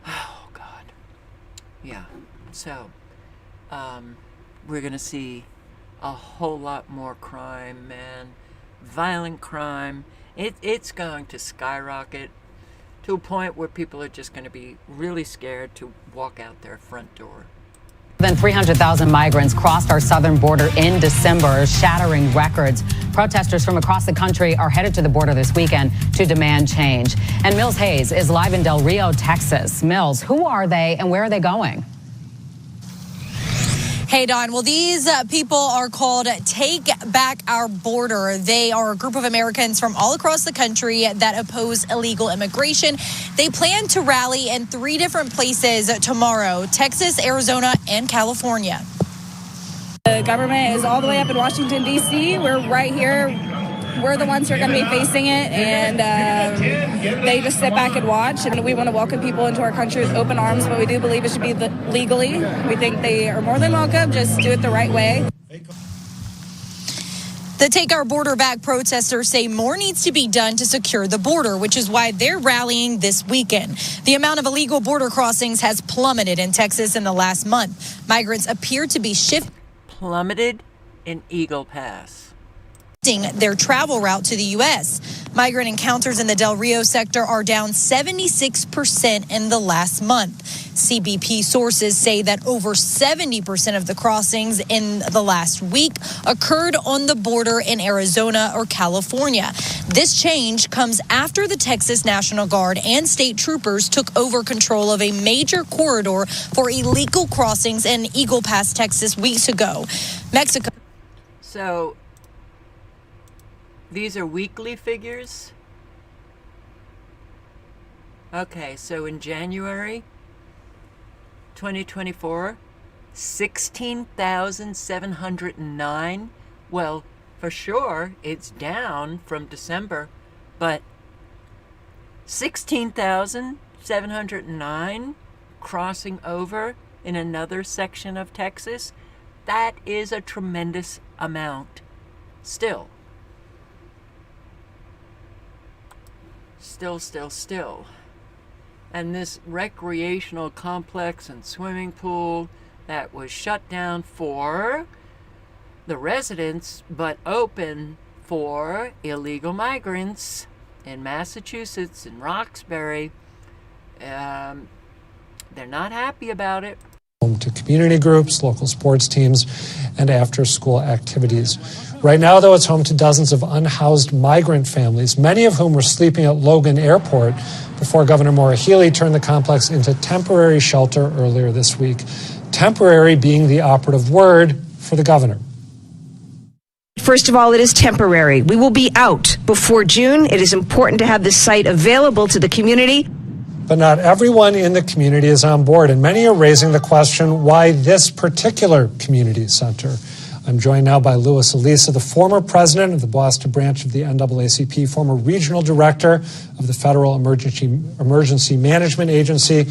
Oh, God. Yeah. So, we're going to see a whole lot more crime, man. Violent crime. It's going to skyrocket to a point where people are just going to be really scared to walk out their front door. More than 300,000 migrants crossed our southern border in December, shattering records. Protesters from across the country are headed to the border this weekend to demand change. And Mills Hayes is live in Del Rio, Texas. Mills, who are they and where are they going? Hey, Don. Well, these people are called Take Back Our Border. They are a group of Americans from all across the country that oppose illegal immigration. They plan to rally in 3 different places tomorrow: Texas, Arizona, and California. The government is all the way up in Washington, D.C. We're right here. We're the ones who are going to be facing it, and they just sit back and watch. And we want to welcome people into our country with open arms, but we do believe it should be legally. We think they are more than welcome. Just do it the right way. The Take Our Border Back protesters say more needs to be done to secure the border, which is why they're rallying this weekend. The amount of illegal border crossings has plummeted in Texas in the last month. Migrants appear to be plummeted in Eagle Pass. Their travel route to the U.S. Migrant encounters in the Del Rio sector are down 76% in the last month. CBP sources say that over 70% of the crossings in the last week occurred on the border in Arizona or California. This change comes after the Texas National Guard and state troopers took over control of a major corridor for illegal crossings in Eagle Pass, Texas, weeks ago. Mexico. So, these are weekly figures? Okay, so in January 2024, 16,709. Well, for sure, it's down from December, but 16,709 crossing over in another section of Texas, that is a tremendous amount. Still. And this recreational complex and swimming pool that was shut down for the residents but open for illegal migrants in Massachusetts and Roxbury, they're not happy about it. Home to community groups, local sports teams, and after-school activities. Right now, though, it's home to dozens of unhoused migrant families, many of whom were sleeping at Logan Airport before Governor Maura Healey turned the complex into temporary shelter earlier this week. Temporary being the operative word for the governor. First of all, it is temporary. We will be out before June. It is important to have this site available to the community. But not everyone in the community is on board, and many are raising the question, why this particular community center? I'm joined now by Louis Elisa, the former president of the Boston branch of the NAACP, former regional director of the Federal Emergency Management Agency,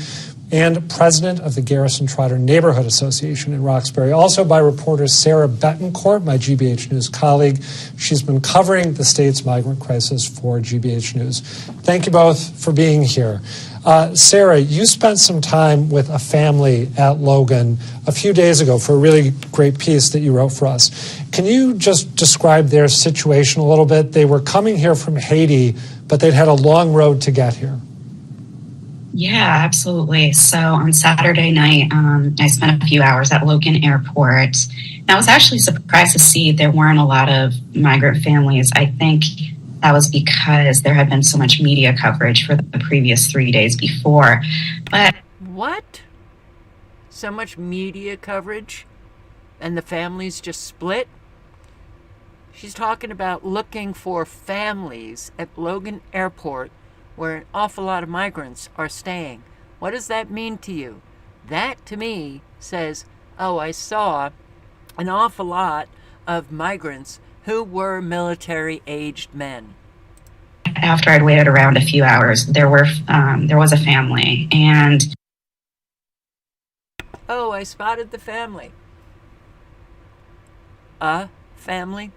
and president of the Garrison Trotter Neighborhood Association in Roxbury. Also by reporter Sarah Betancourt, my GBH News colleague. She's been covering the state's migrant crisis for GBH News. Thank you both for being here. Sarah, you spent some time with a family at Logan a few days ago for a really great piece that you wrote for us. Can you just describe their situation a little bit? They were coming here from Haiti, but they'd had a long road to get here. Yeah, absolutely. So on Saturday night, I spent a few hours at Logan Airport. And I was actually surprised to see there weren't a lot of migrant families. I think that was because there had been so much media coverage for the previous 3 days before. But what? So much media coverage and the families just split? She's talking about looking for families at Logan Airport where an awful lot of migrants are staying. What does that mean to you? That, to me, says, oh, I saw an awful lot of migrants who were military-aged men. After I'd waited around a few hours, there was a family, and oh, I spotted the family. A family?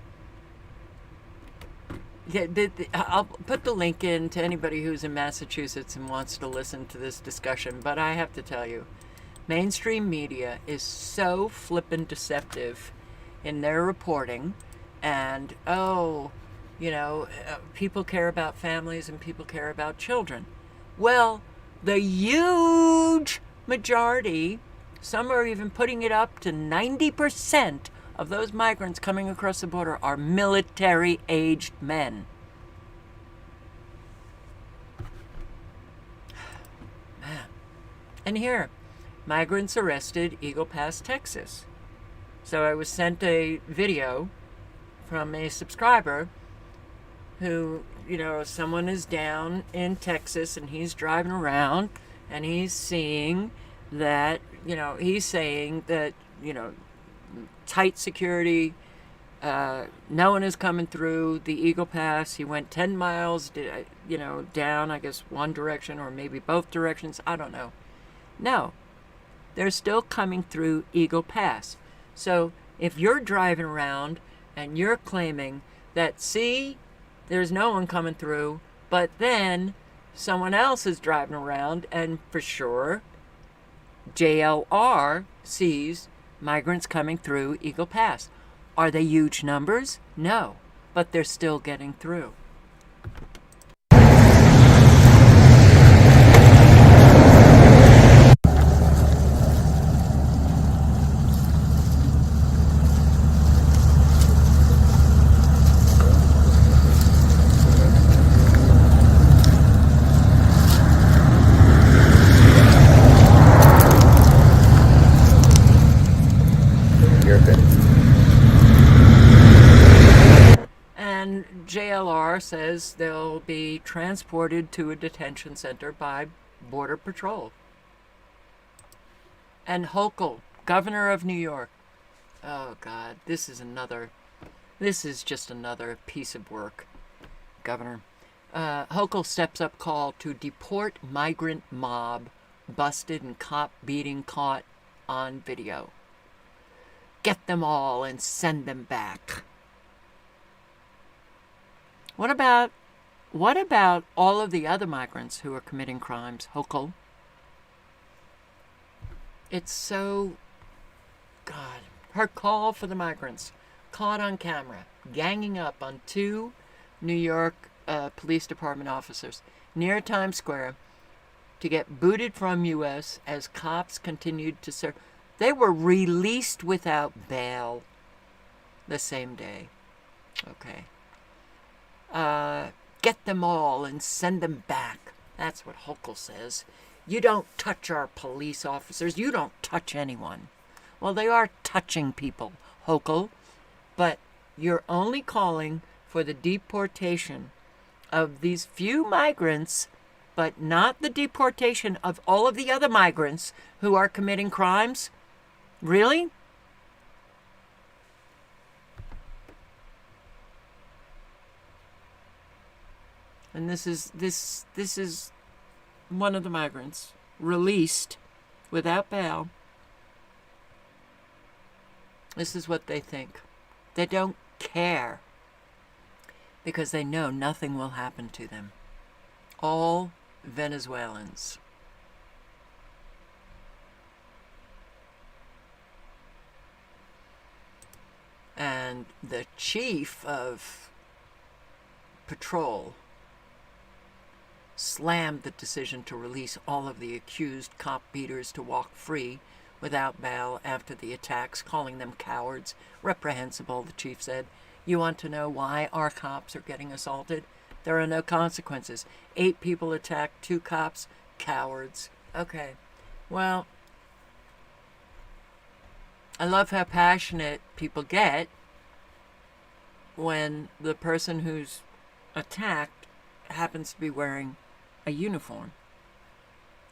Yeah, I'll put the link in to anybody who's in Massachusetts and wants to listen to this discussion, but I have to tell you, mainstream media is so flippin' deceptive in their reporting, and people care about families and people care about children. Well, the huge majority, some are even putting it up to 90% of those migrants coming across the border are military-aged men. Man. And here, migrants arrested, Eagle Pass, Texas. So I was sent a video from a subscriber who, someone is down in Texas and he's driving around and he's seeing that, he's saying that, tight security, no one is coming through the Eagle Pass. He went 10 miles, down, I guess, one direction or maybe both directions. I don't know. No, they're still coming through Eagle Pass. So if you're driving around and you're claiming that, see, there's no one coming through, but then someone else is driving around and for sure JLR sees migrants coming through Eagle Pass. Are they huge numbers? No, but they're still getting through. JLR says they'll be transported to a detention center by Border Patrol. And Hochul, governor of New York. Oh God, this is just another piece of work. Governor. Hochul steps up call to deport migrant mob, busted and cop beating caught on video. Get them all and send them back. What about all of the other migrants who are committing crimes, Hochul? It's so... God. Her call for the migrants, caught on camera, ganging up on 2 New York Police Department officers near Times Square to get booted from U.S. as cops continued to serve. They were released without bail the same day. Okay. Get them all and send them back. That's what Hochul says. You don't touch our police officers. You don't touch anyone. Well, they are touching people, Hochul, but you're only calling for the deportation of these few migrants, but not the deportation of all of the other migrants who are committing crimes? Really? And this is one of the migrants released without bail. This is what they think. They don't care because they know nothing will happen to them. All Venezuelans. And the chief of patrol slammed the decision to release all of the accused cop beaters to walk free without bail after the attacks, calling them cowards. Reprehensible, the chief said. You want to know why our cops are getting assaulted? There are no consequences. 8 people attacked, 2 cops, cowards. Okay, well, I love how passionate people get when the person who's attacked happens to be wearing a uniform.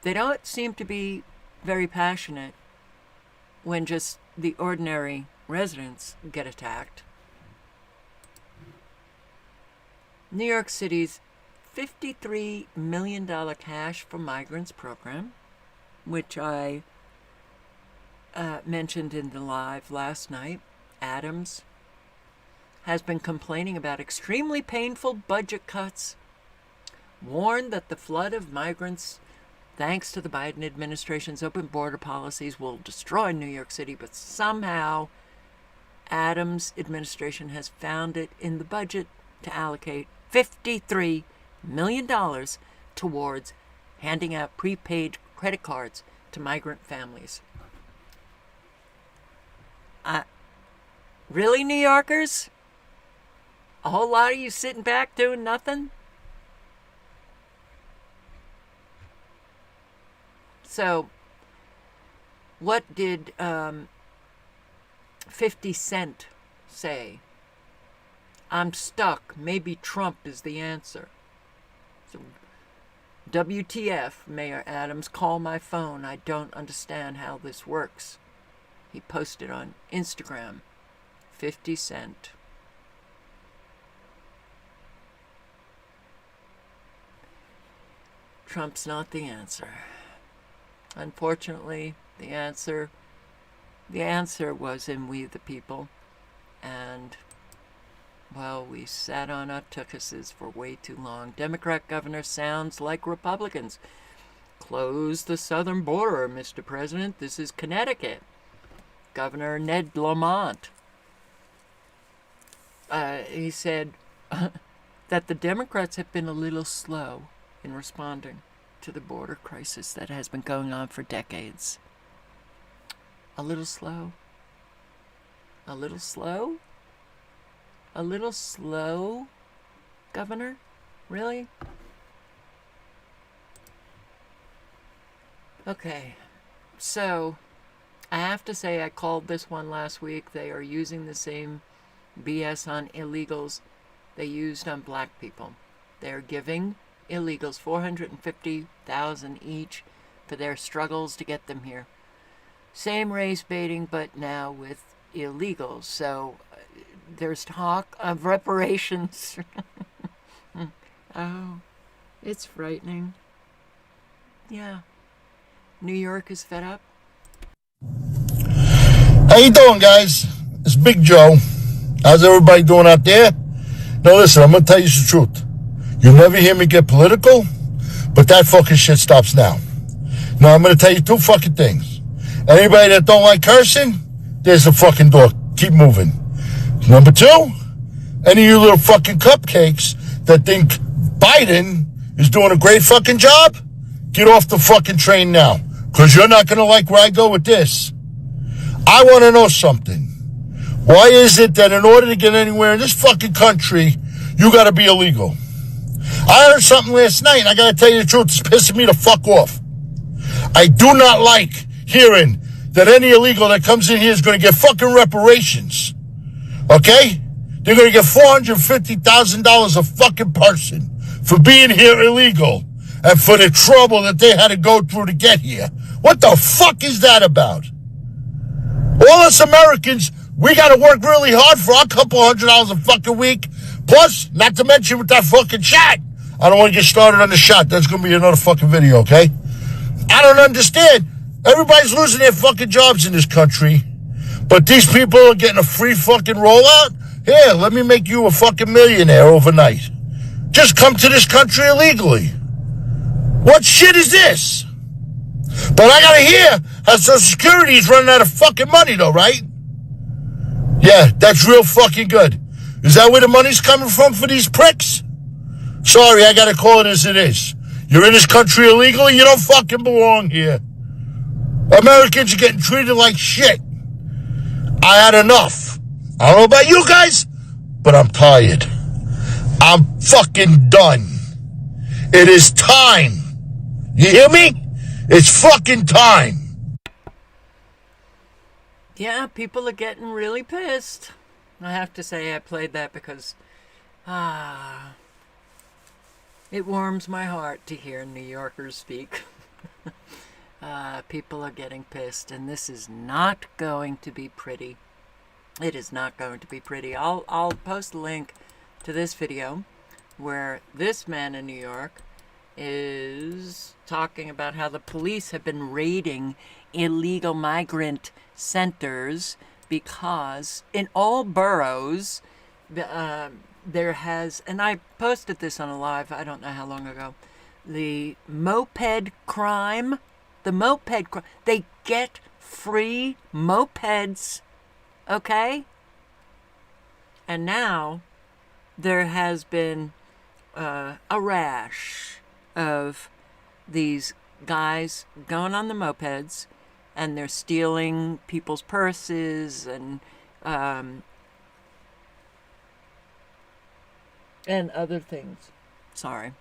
They don't seem to be very passionate when just the ordinary residents get attacked. New York City's $53 million Cash for Migrants program, which I mentioned in the live last night, Adams, has been complaining about extremely painful budget cuts, warned that the flood of migrants, thanks to the Biden administration's open border policies, will destroy New York City, but somehow Adams' administration has found it in the budget to allocate $53 million towards handing out prepaid credit cards to migrant families. Really, New Yorkers? A whole lot of you sitting back doing nothing? So, what did 50 Cent say? I'm stuck. Maybe Trump is the answer. So, WTF, Mayor Adams, call my phone. I don't understand how this works. He posted on Instagram. 50 Cent. Trump's not the answer. Unfortunately, the answer was in We the People. And, well, we sat on our tuchuses for way too long. Democrat governor sounds like Republicans. Close the southern border, Mr. President. This is Connecticut. Governor Ned Lamont. He said that the Democrats have been a little slow in responding to the border crisis that has been going on for decades. A little slow? A little slow? A little slow, Governor? Really? Okay, so I have to say I called this one last week. They are using the same BS on illegals they used on black people. They're giving illegals $450,000 each for their struggles to get them here. Same race baiting, but now with illegals. So there's talk of reparations. Oh, it's frightening. Yeah. New York is fed up. How you doing, guys? It's Big Joe. How's everybody doing out there? Now listen, I'm gonna tell you the truth. You'll never hear me get political, but that fucking shit stops now. Now I'm gonna tell you two fucking things. Anybody that don't like cursing, there's the fucking door. Keep moving. Number two, any of you little fucking cupcakes that think Biden is doing a great fucking job, get off the fucking train now, because you're not gonna like where I go with this. I want to know something. Why is it that in order to get anywhere in this fucking country, you got to be illegal? I heard something last night, and I got to tell you the truth, it's pissing me the fuck off. I do not like hearing that any illegal that comes in here is going to get fucking reparations. Okay? They're going to get $450,000 a fucking person for being here illegal and for the trouble that they had to go through to get here. What the fuck is that about? All us Americans, we got to work really hard for our couple $100 a fucking week. Plus, not to mention with that fucking shot. I don't want to get started on the shot. That's going to be another fucking video, okay? I don't understand. Everybody's losing their fucking jobs in this country. But these people are getting a free fucking rollout? Here, let me make you a fucking millionaire overnight. Just come to this country illegally. What shit is this? But I gotta hear how Social Security is running out of fucking money though, right? Yeah, that's real fucking good. Is that where the money's coming from for these pricks? Sorry, I gotta call it as it is. You're in this country illegally, you don't fucking belong here. Americans are getting treated like shit. I had enough. I don't know about you guys, but I'm tired. I'm fucking done. It is time. You hear me? It's fucking time. Yeah, people are getting really pissed. I have to say I played that because it warms my heart to hear New Yorkers speak. People are getting pissed, and this is not going to be pretty. It is not going to be pretty. I'll post a link to this video where this man in New York is talking about how the police have been raiding illegal migrant centers because in all boroughs there has, and I posted this on a live, I don't know how long ago, the moped crime, they get free mopeds, okay? And now there has been a rash of these guys going on the mopeds, and they're stealing people's purses and other things. Sorry.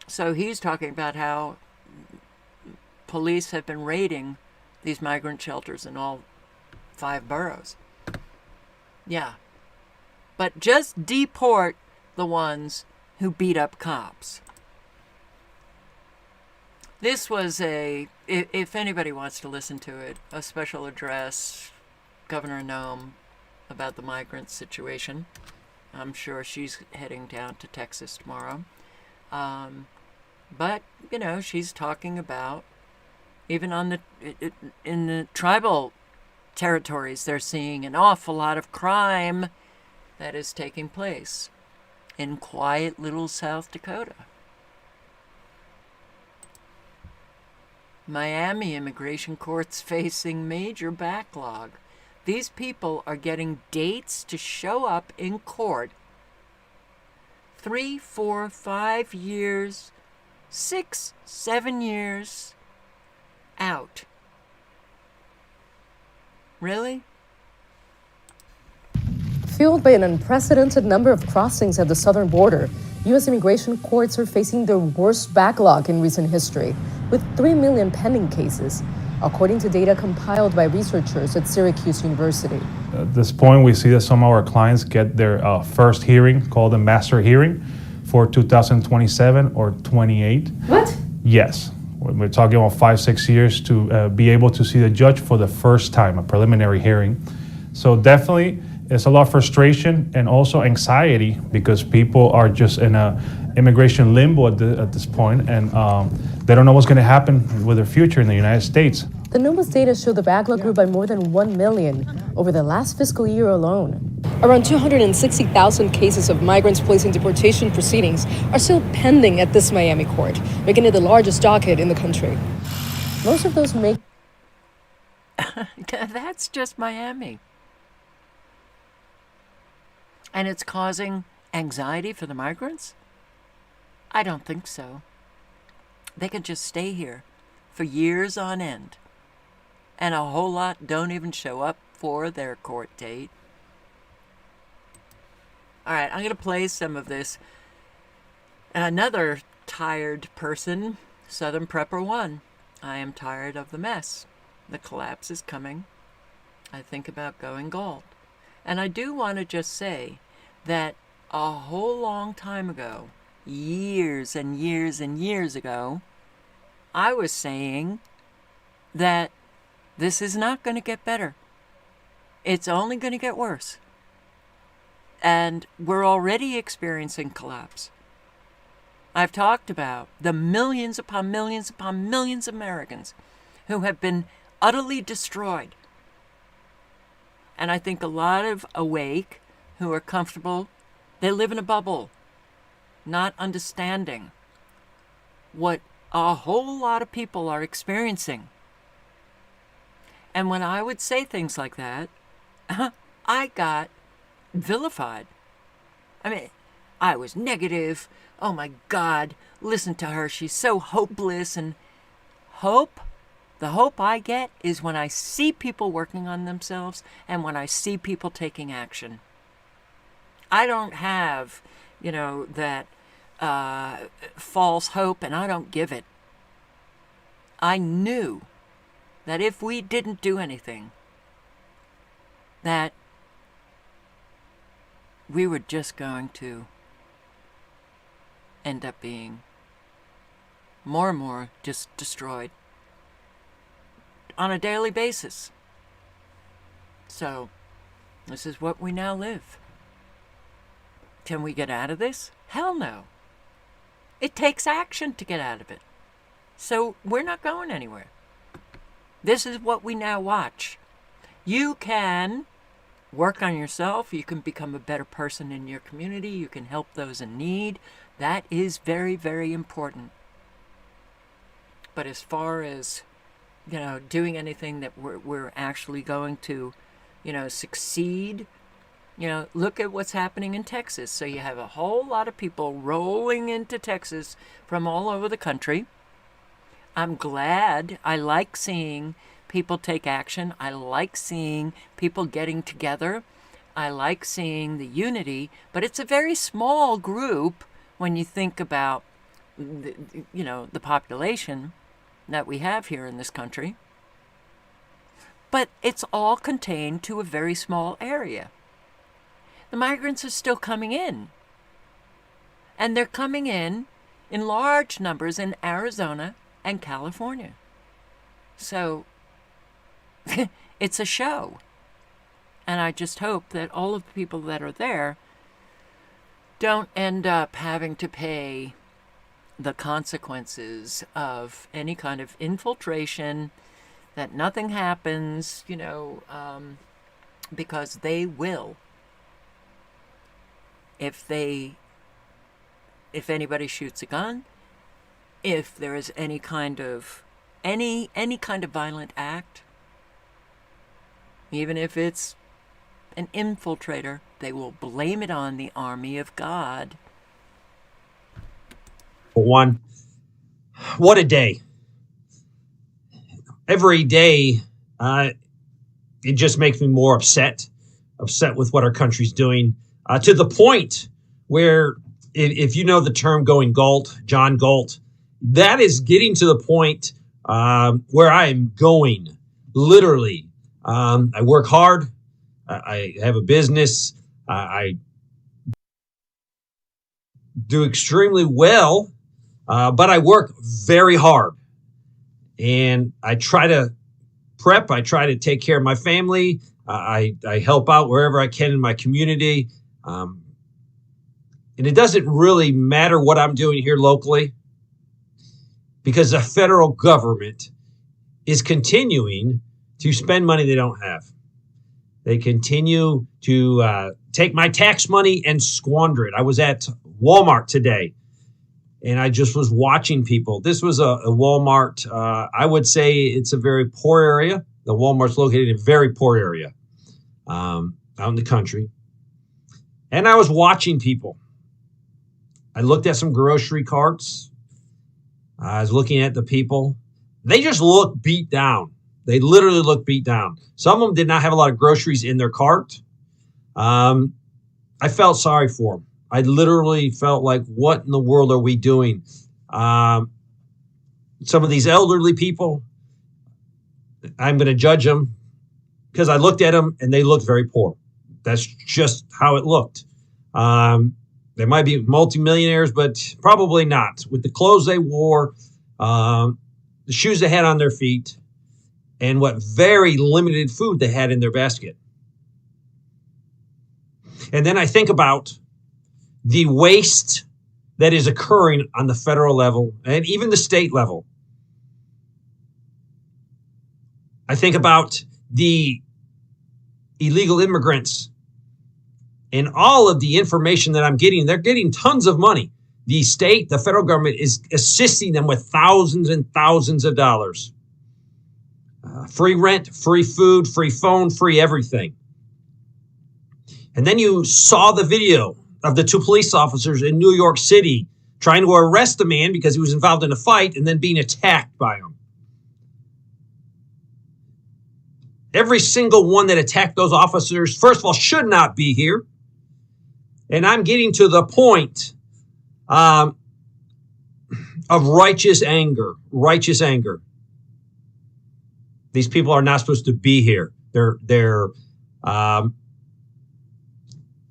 So he's talking about how police have been raiding these migrant shelters in all 5 boroughs. Yeah. But just deport the ones who beat up cops. This was if anybody wants to listen to it, a special address, Governor Noem, about the migrant situation. I'm sure she's heading down to Texas tomorrow. But, you know, she's talking about, even in the tribal territories, they're seeing an awful lot of crime that is taking place in quiet little South Dakota. Miami immigration courts facing major backlog. These people are getting dates to show up in court 3, 4, 5 years, 6, 7 years out. Really? Fueled by an unprecedented number of crossings at the southern border, U.S. immigration courts are facing their worst backlog in recent history, with 3 million pending cases, according to data compiled by researchers at Syracuse University. At this point, we see that some of our clients get their first hearing, called a master hearing, for 2027 or 28. What? Yes. We're talking about 5, 6 years to be able to see the judge for the first time, a preliminary hearing. So definitely, it's a lot of frustration and also anxiety because people are just in a immigration limbo at this point, and they don't know what's going to happen with their future in the United States. The NOMA's data show the backlog grew by more than 1 million over the last fiscal year alone. Around 260,000 cases of migrants placing deportation proceedings are still pending at this Miami court, making it the largest docket in the country. Most of those make... That's just Miami. And it's causing anxiety for the migrants? I don't think so. They can just stay here for years on end. And a whole lot don't even show up for their court date. All right, I'm going to play some of this. Another tired person, Southern Prepper 1. I am tired of the mess. The collapse is coming. I think about going gold. And I do want to just say that a whole long time ago, years and years and years ago, I was saying that this is not going to get better. It's only going to get worse. And we're already experiencing collapse. I've talked about the millions upon millions upon millions of Americans who have been utterly destroyed. And I think a lot of awake who are comfortable, they live in a bubble, not understanding what a whole lot of people are experiencing. And when I would say things like that, I got vilified. I mean, I was negative. Oh my God, listen to her. She's so hopeless. And hope, the hope I get is when I see people working on themselves and when I see people taking action. I don't have, that false hope, and I don't give it. I knew that if we didn't do anything, that we were just going to end up being more and more just destroyed on a daily basis. So, this is what we now live. Can we get out of this? Hell no. It takes action to get out of it. So we're not going anywhere. This is what we now watch. You can work on yourself. You can become a better person in your community. You can help those in need. That is very, very important. But as far as, doing anything that we're actually going to, succeed, look at what's happening in Texas. So you have a whole lot of people rolling into Texas from all over the country. I'm glad. I like seeing people take action. I like seeing people getting together. I like seeing the unity, but it's a very small group when you think about, the population that we have here in this country. But it's all contained to a very small area. The migrants are still coming in. And they're coming in large numbers in Arizona and California. So it's a show. And I just hope that all of the people that are there don't end up having to pay the consequences of any kind of infiltration, that nothing happens, because they will. If anybody shoots a gun, if there is any kind of violent act, even if it's an infiltrator, they will blame it on the army of God. One, what a day. Every day, it just makes me more upset with what our country's doing, to the point where, if you know the term going Galt, John Galt, that is getting to the point where I am going, literally. I work hard. I have a business. I do extremely well, but I work very hard. And I try to prep. I try to take care of my family. I help out wherever I can in my community. And it doesn't really matter what I'm doing here locally, because the federal government is continuing to spend money they don't have. They continue to take my tax money and squander it. I was at Walmart today, and I just was watching people. This was a Walmart. I would say it's a very poor area. The Walmart's located in a very poor area out in the country. And I was watching people. I looked at some grocery carts. I was looking at the people. They just look beat down. They literally look beat down. Some of them did not have a lot of groceries in their cart. I felt sorry for them. I literally felt like, what in the world are we doing? Some of these elderly people, I'm going to judge them because I looked at them and they looked very poor. That's just how it looked. They might be multimillionaires, but probably not. With the clothes they wore, the shoes they had on their feet, and what very limited food they had in their basket. And then I think about the waste that is occurring on the federal level and even the state level. I think about the illegal immigrants and all of the information that I'm getting. They're getting tons of money. The state, the federal government is assisting them with thousands and thousands of dollars. Free rent, free food, free phone, free everything. And then you saw the video of the two police officers in New York City trying to arrest a man because he was involved in a fight and then being attacked by him. Every single one that attacked those officers, first of all, should not be here. And I'm getting to the point of righteous anger. Righteous anger. These people are not supposed to be here.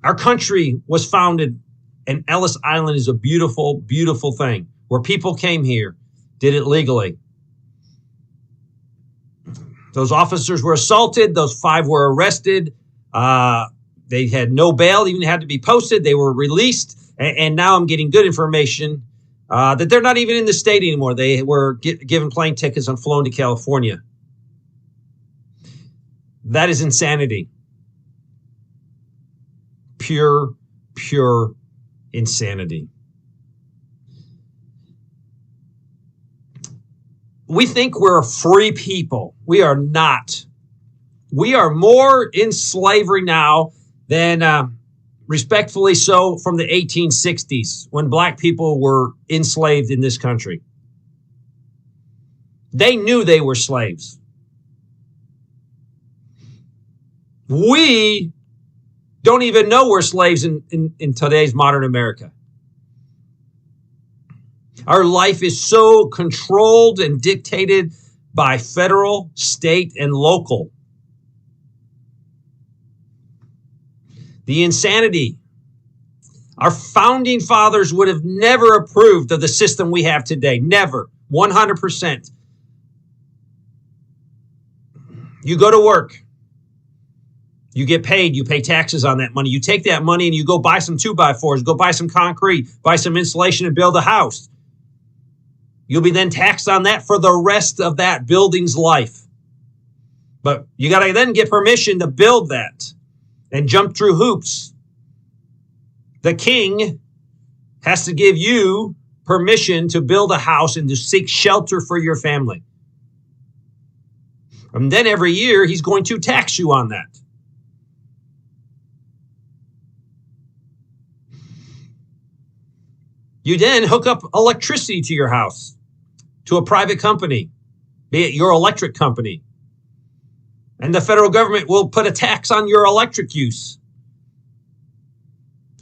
Our country was founded, and Ellis Island is a beautiful, beautiful thing where people came here, did it legally. Those officers were assaulted. Those 5 were arrested. They had no bail, even had to be posted. They were released. And now I'm getting good information that they're not even in the state anymore. They were given plane tickets and flown to California. That is insanity. Pure insanity. We think we're a free people. We are not. We are more in slavery now than, respectfully so, from the 1860s when black people were enslaved in this country. They knew they were slaves. We don't even know we're slaves in today's modern America. Our life is so controlled and dictated by federal, state, and local. The insanity. Our founding fathers would have never approved of the system we have today. Never. 100%. You go to work. You get paid. You pay taxes on that money. You take that money and you go buy some 2x4s, go buy some concrete, buy some insulation and build a house. You'll be then taxed on that for the rest of that building's life. But you got to then get permission to build that and jump through hoops. The king has to give you permission to build a house and to seek shelter for your family. And then every year he's going to tax you on that. You then hook up electricity to your house, to a private company, be it your electric company. And the federal government will put a tax on your electric use.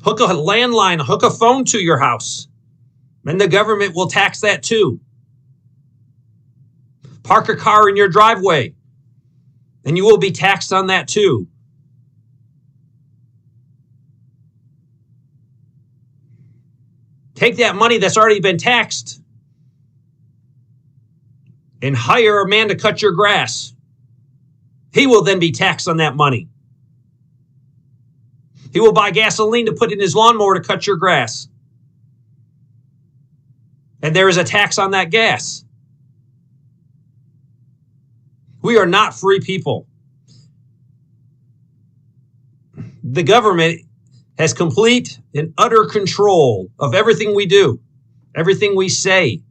Hook a landline, hook a phone to your house, and the government will tax that too. Park a car in your driveway, and you will be taxed on that too. Take that money that's already been taxed and hire a man to cut your grass. He will then be taxed on that money. He will buy gasoline to put in his lawnmower to cut your grass. And there is a tax on that gas. We are not free people. The government has complete and utter control of everything we do, everything we say.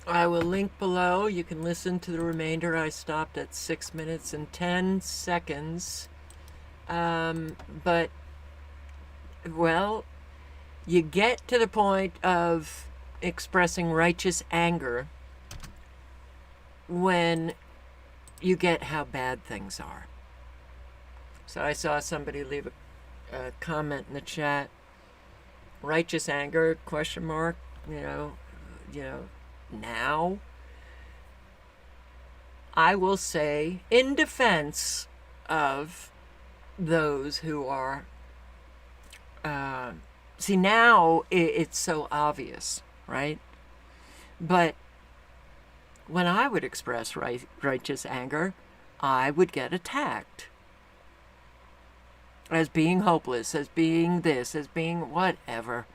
I will link below. You can listen to the remainder. I stopped at 6 minutes and 10 seconds. But, well, you get to the point of expressing righteous anger when you get how bad things are. So I saw somebody leave a comment in the chat. Righteous anger, question mark, you know, now. I will say, in defense of those who are, see, now it's so obvious, right? But when I would express righteous anger, I would get attacked as being hopeless, as being this, as being whatever.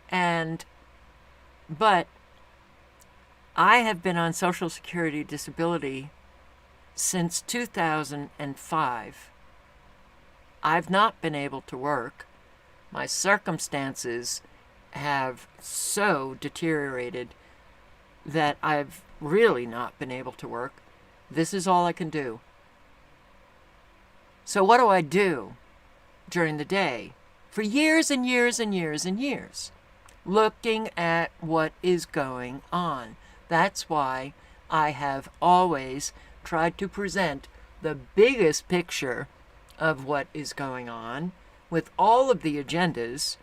But I have been on Social Security disability since 2005. I've not been able to work. My circumstances have so deteriorated that I've really not been able to work. This is all I can do. So what do I do during the day? For years and years and years and years, looking at what is going on. That's why I have always tried to present the biggest picture of what is going on with all of the agendas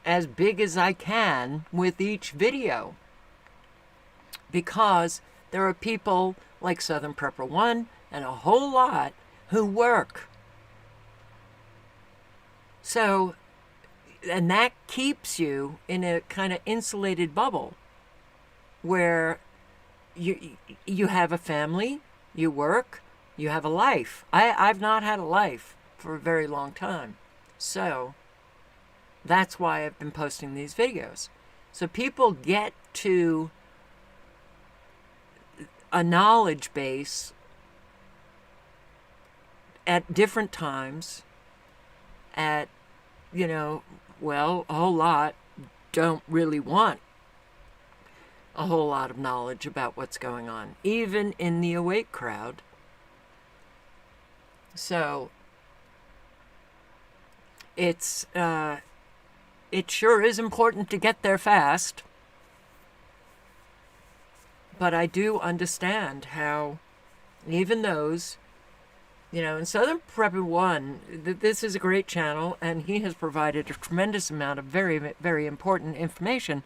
as big as I can with each video. Because there are people like Southern Prepper One and a whole lot who work. So, and that keeps you in a kind of insulated bubble where you have a family, you work, you have a life. I've not had a life for a very long time. So that's why I've been posting these videos. So people get to a knowledge base at different times, at, well, a whole lot don't really want a whole lot of knowledge about what's going on, even in the awake crowd. So it sure is important to get there fast, but I do understand how even those, in Southern Prepper One, this is a great channel, and he has provided a tremendous amount of very, very important information.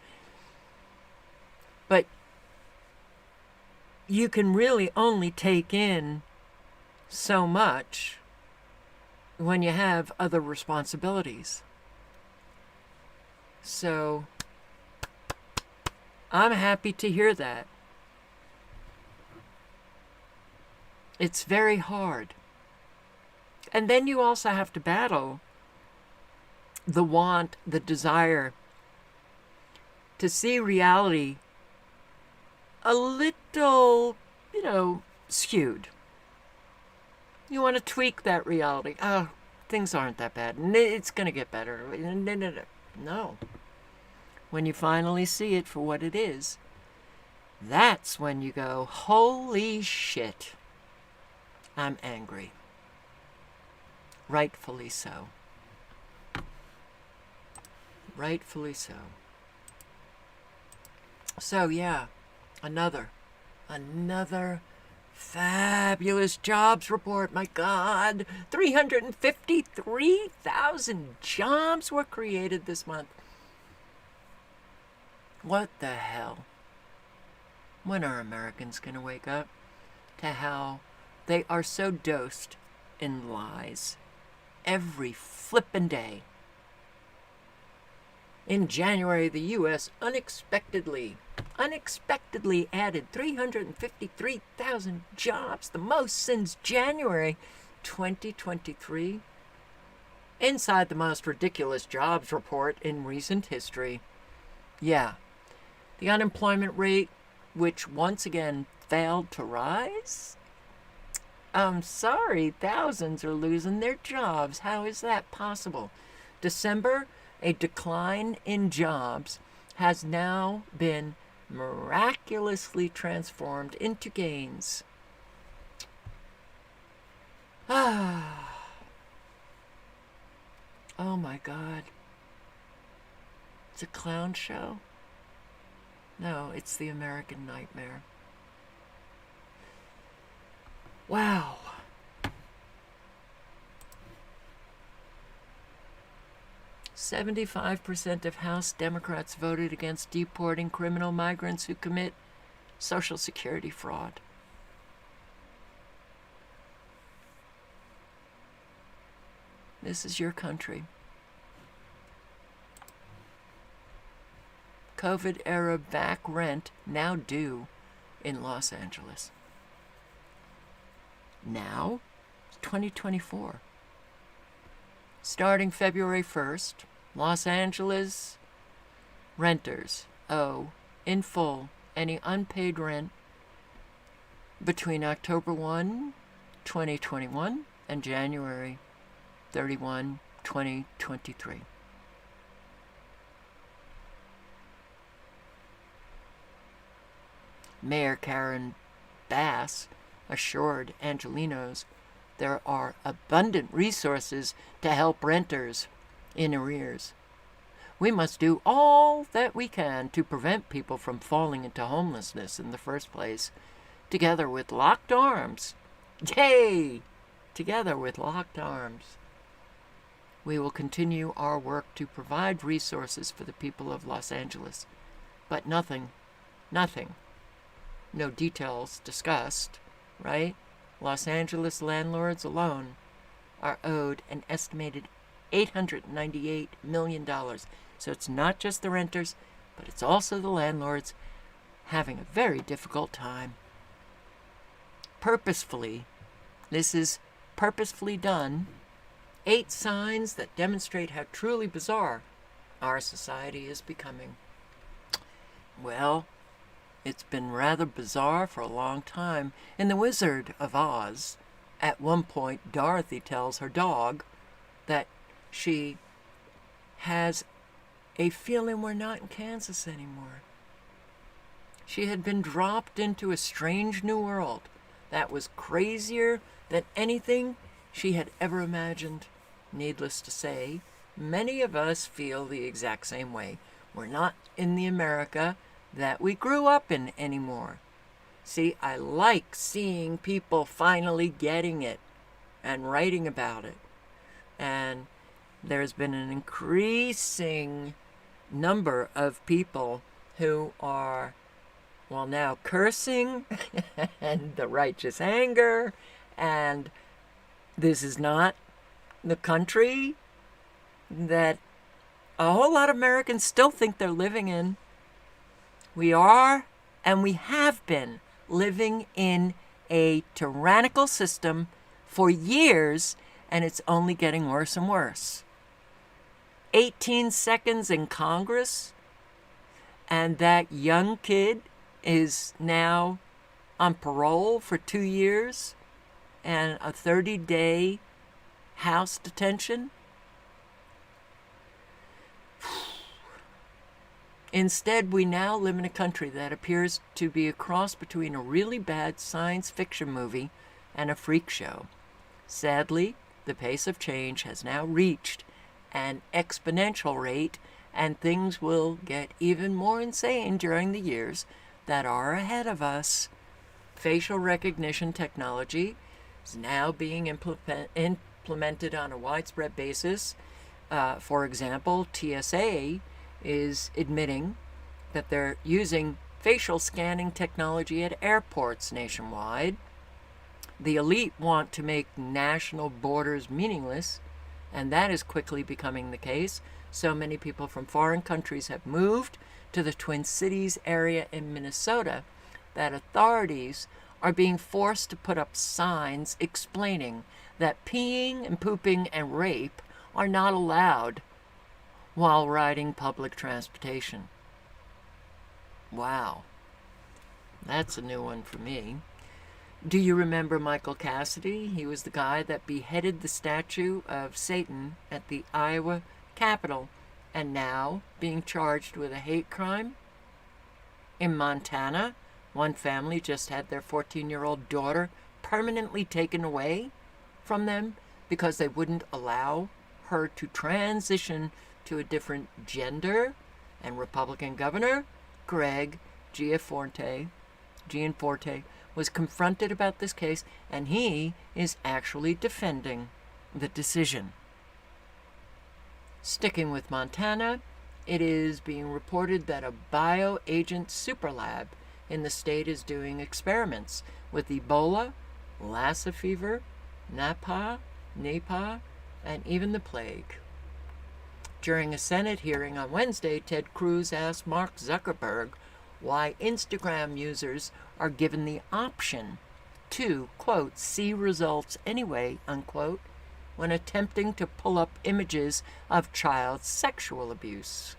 But you can really only take in so much when you have other responsibilities. So I'm happy to hear that. It's very hard. And then you also have to battle the want, the desire to see reality a little, skewed. You want to tweak that reality. Oh, things aren't that bad. It's going to get better. No. When you finally see it for what it is, that's when you go, holy shit, I'm angry. Rightfully so. Rightfully so. So yeah, another fabulous jobs report. My God, 353,000 jobs were created this month. What the hell? When are Americans going to wake up to how they are so dosed in lies every flippin' day? In January, the U.S. unexpectedly added 353,000 jobs, the most since January 2023, inside the most ridiculous jobs report in recent history. Yeah, the unemployment rate, which once again failed to rise? I'm sorry, thousands are losing their jobs. How is that possible? December, a decline in jobs has now been miraculously transformed into gains. Oh my God. It's a clown show? No, it's the American nightmare. Wow. "75% of House Democrats voted against deporting criminal migrants who commit Social Security fraud." This is your country. COVID-era back rent now due in Los Angeles. Now, 2024. Starting February 1st, Los Angeles renters owe in full any unpaid rent between October 1, 2021 and January 31, 2023. Mayor Karen Bass assured Angelenos there are abundant resources to help renters in arrears. "We must do all that we can to prevent people from falling into homelessness in the first place, together with locked arms." Yay! Together with locked arms. "We will continue our work to provide resources for the people of Los Angeles, but nothing, no details discussed, right? Los Angeles landlords alone are owed an estimated $898 million. So it's not just the renters, but it's also the landlords. having a very difficult time. Purposefully, this is purposefully done, 8 signs that demonstrate how truly bizarre our society is becoming. Well, it's been rather bizarre for a long time. In The Wizard of Oz, at one point, Dorothy tells her dog that she has a feeling we're not in Kansas anymore. She had been dropped into a strange new world that was crazier than anything she had ever imagined. Needless to say, many of us feel the exact same way. We're not in the America that we grew up in anymore. See, I like seeing people finally getting it and writing about it. And there's been an increasing number of people who are, well, now cursing and the righteous anger, and this is not the country that a whole lot of Americans still think they're living in. We are, and we have been, living in a tyrannical system for years, and it's only getting worse and worse. 18 seconds in Congress, and that young kid is now on parole for 2 years and a 30-day house detention. Instead, we now live in a country that appears to be a cross between a really bad science fiction movie and a freak show. Sadly, the pace of change has now reached an exponential rate, and things will get even more insane during the years that are ahead of us. Facial recognition technology is now being implemented on a widespread basis. For example, TSA is admitting that they're using facial scanning technology at airports nationwide. The elite want to make national borders meaningless, and that is quickly becoming the case. So many people from foreign countries have moved to the Twin Cities area in Minnesota that authorities are being forced to put up signs explaining that peeing and pooping and rape are not allowed while riding public transportation. Wow. That's a new one for me. Do you remember Michael Cassidy? He was the guy that beheaded the statue of Satan at the Iowa Capitol, and now being charged with a hate crime. In Montana, one family just had their 14-year-old daughter permanently taken away from them because they wouldn't allow her to transition to a different gender. And Republican Governor Greg Gianforte was confronted about this case, and he is actually defending the decision. Sticking with Montana, it is being reported that a bioagent superlab in the state is doing experiments with Ebola, Lassa fever, Nipah, and even the plague. During a Senate hearing on Wednesday, Ted Cruz asked Mark Zuckerberg why Instagram users are given the option to, quote, see results anyway, unquote, when attempting to pull up images of child sexual abuse.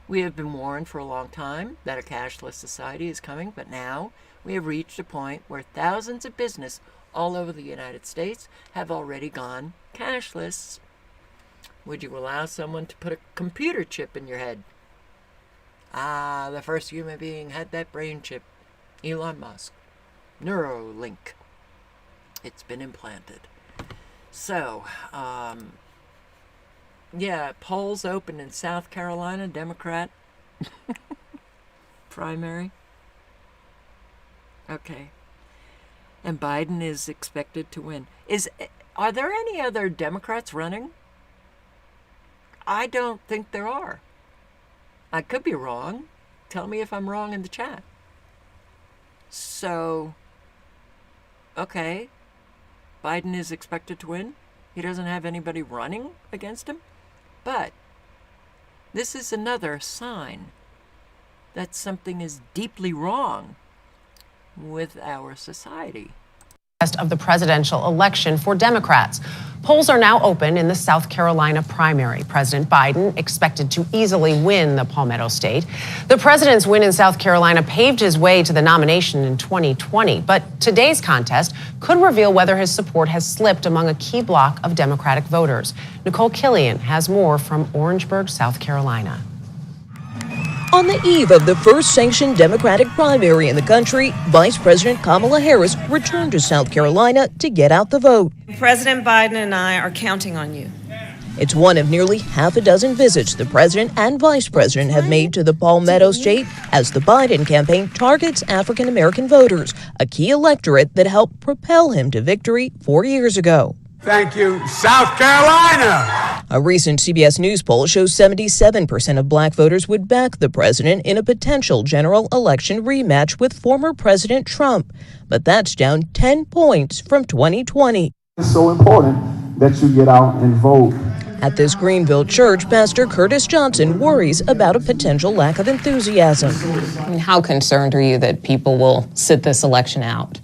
We have been warned for a long time that a cashless society is coming, but now we have reached a point where thousands of businesses all over the United States have already gone cashless. Would you allow someone to put a computer chip in your head? The first human being had that brain chip. Elon Musk. Neuralink. It's been implanted. So, polls open in South Carolina, Democrat primary. Okay. And Biden is expected to win. Are there any other Democrats running? I don't think there are. I could be wrong. Tell me if I'm wrong in the chat. So, okay. Biden is expected to win. He doesn't have anybody running against him. But this is another sign that something is deeply wrong with our society. Of the presidential election for Democrats. Polls are now open in the South Carolina primary. President Biden expected to easily win the Palmetto State. The president's win in South Carolina paved his way to the nomination in 2020, but today's contest could reveal whether his support has slipped among a key block of Democratic voters. Nicole Killian has more from Orangeburg, South Carolina. On the eve of the first sanctioned Democratic primary in the country, Vice President Kamala Harris returned to South Carolina to get out the vote. President Biden and I are counting on you. It's one of nearly half a dozen visits the president and vice president have made to the Palmetto State as the Biden campaign targets African American voters, a key electorate that helped propel him to victory 4 years ago. Thank you, South Carolina! A recent CBS News poll shows 77% of black voters would back the president in a potential general election rematch with former President Trump. But that's down 10 points from 2020. It's so important that you get out and vote. At this Greenville church, Pastor Curtis Johnson worries about a potential lack of enthusiasm. How concerned are you that people will sit this election out?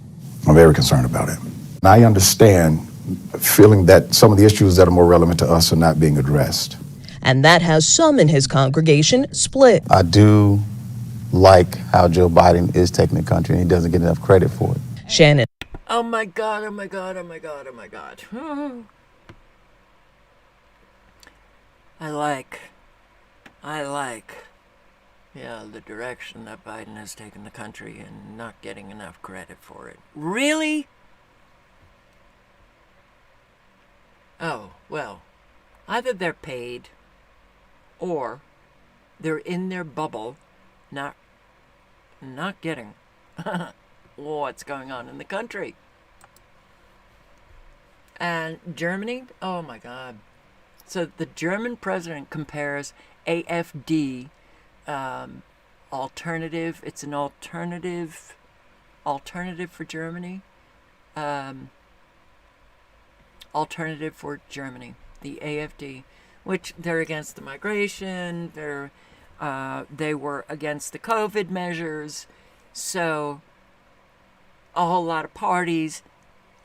I'm very concerned about it. And I understand feeling that some of the issues that are more relevant to us are not being addressed. And that has some in his congregation split. I do like how Joe Biden is taking the country, and he doesn't get enough credit for it. Shannon. Oh my God, oh my God, oh my God, oh my God. I like, the direction that Biden has taken the country and not getting enough credit for it. Really? Oh, well, either they're paid or they're in their bubble, not getting what's going on in the country. And Germany, oh my God. So the German president compares AfD, alternative, it's an alternative for Germany, alternative for Germany, the AfD, which they're against the migration, they were against the COVID measures, so a whole lot of parties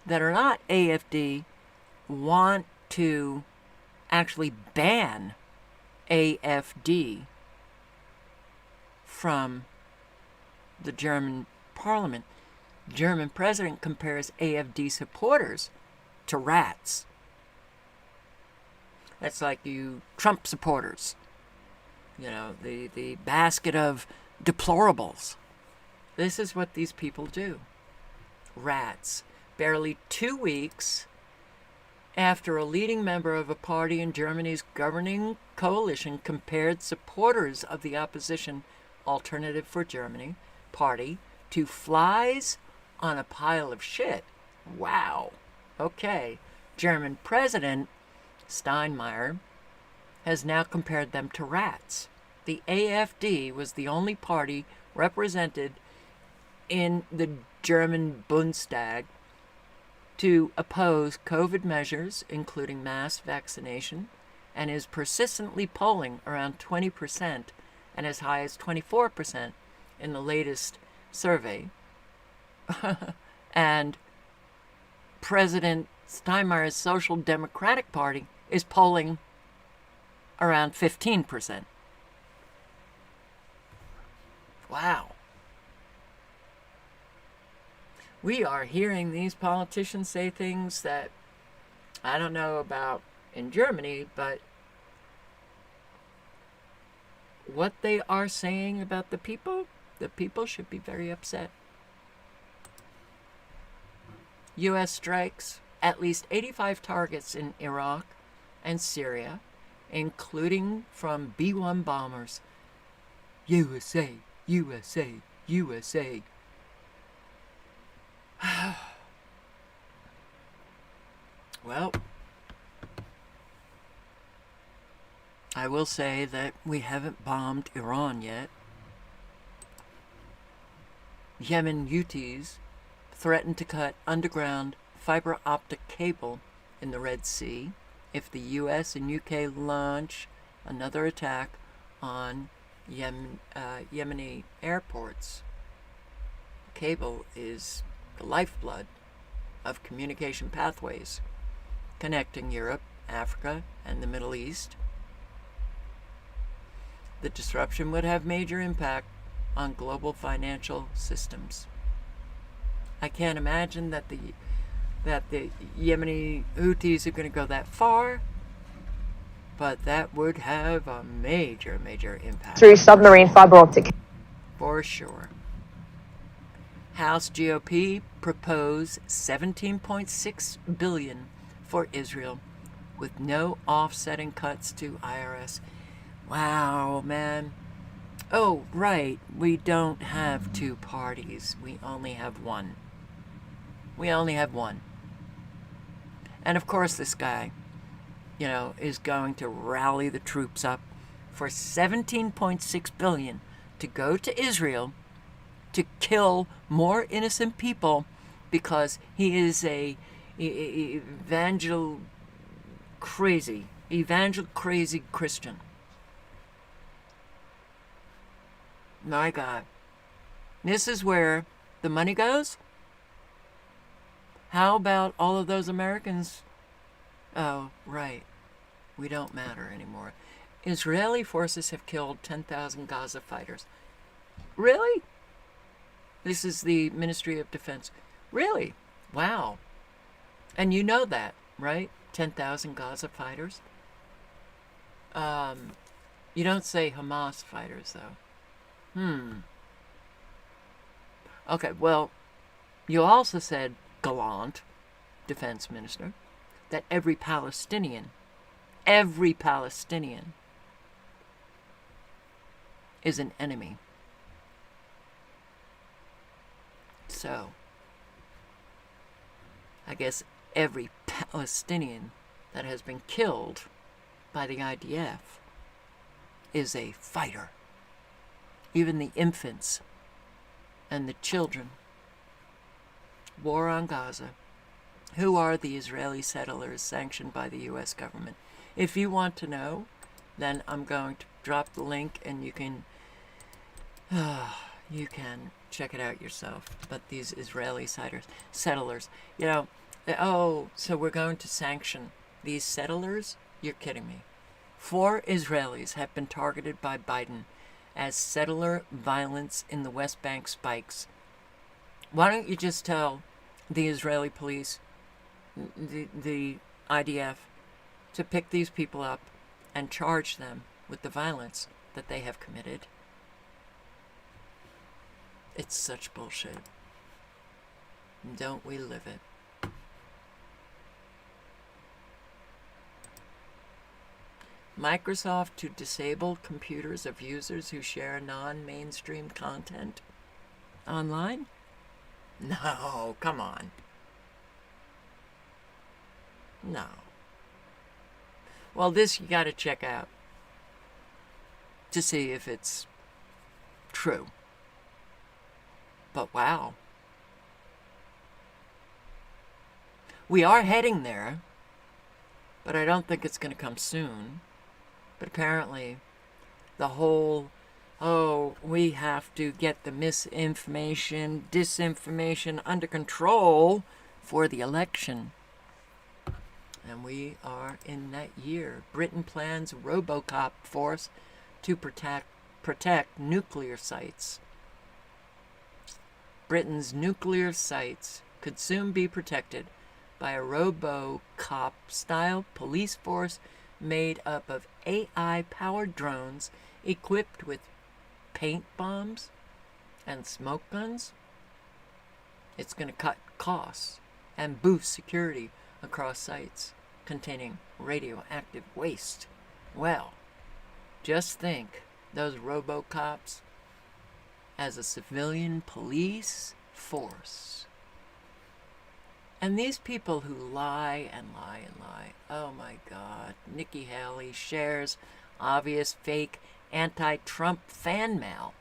that are not AfD want to actually ban AfD from the German parliament. German president compares AfD supporters to rats. That's like you Trump supporters. The basket of deplorables. This is what these people do. Rats. Barely 2 weeks after a leading member of a party in Germany's governing coalition compared supporters of the opposition Alternative for Germany party to flies on a pile of shit. Wow. Okay. German President Steinmeier has now compared them to rats. The AfD was the only party represented in the German Bundestag to oppose COVID measures, including mass vaccination, and is persistently polling around 20% and as high as 24% in the latest survey. And President Steinmeier's Social Democratic Party is polling around 15%. Wow. We are hearing these politicians say things that I don't know about in Germany, but what they are saying about the people should be very upset. U.S. strikes at least 85 targets in Iraq and Syria, including from B-1 bombers. USA, USA, USA. Well, I will say that we haven't bombed Iran yet. Yemen Houthis threatened to cut underground fiber optic cable in the Red Sea if the US and UK launch another attack on Yemeni airports. Cable is the lifeblood of communication pathways connecting Europe, Africa, and the Middle East. The disruption would have major impact on global financial systems. I can't imagine that the Yemeni Houthis are going to go that far, but that would have a major impact. Through submarine fiber optic. For sure. House GOP propose $17.6 billion for Israel with no offsetting cuts to IRS. Wow, man. Oh, right. We don't have two parties. We only have one. We only have one. And of course this guy, is going to rally the troops up for $17.6 billion to go to Israel to kill more innocent people because he is a evangel crazy Christian. My God. This is where the money goes? How about all of those Americans? Oh, right. We don't matter anymore. Israeli forces have killed 10,000 Gaza fighters. Really? This is the Ministry of Defense. Really? Wow. And you know that, right? 10,000 Gaza fighters? You don't say Hamas fighters, though. Okay, well, you also said, gallant defense minister, that every Palestinian is an enemy. So, I guess every Palestinian that has been killed by the IDF is a fighter. Even the infants and the children. War on Gaza. Who are the Israeli settlers sanctioned by the U.S. government? If you want to know, then I'm going to drop the link and you can check it out yourself. But these Israeli settlers, so we're going to sanction these settlers? You're kidding me. 4 Israelis have been targeted by Biden as settler violence in the West Bank spikes. Why don't you just tell the Israeli police, the IDF, to pick these people up and charge them with the violence that they have committed? It's such bullshit. Don't we live it? Microsoft to disable computers of users who share non-mainstream content online? No, come on. No. Well, this you got to check out to see if it's true. But wow. We are heading there, but I don't think it's going to come soon. But apparently, the whole, we have to get the misinformation, disinformation under control for the election. And we are in that year. Britain plans RoboCop force to protect nuclear sites. Britain's nuclear sites could soon be protected by a RoboCop-style police force made up of AI-powered drones equipped with paint bombs and smoke guns. It's going to cut costs and boost security across sites containing radioactive waste. Well, just think, those RoboCops as a civilian police force. And these people who lie and lie and lie, oh my God, Nikki Haley shares obvious fake anti-Trump fan mail.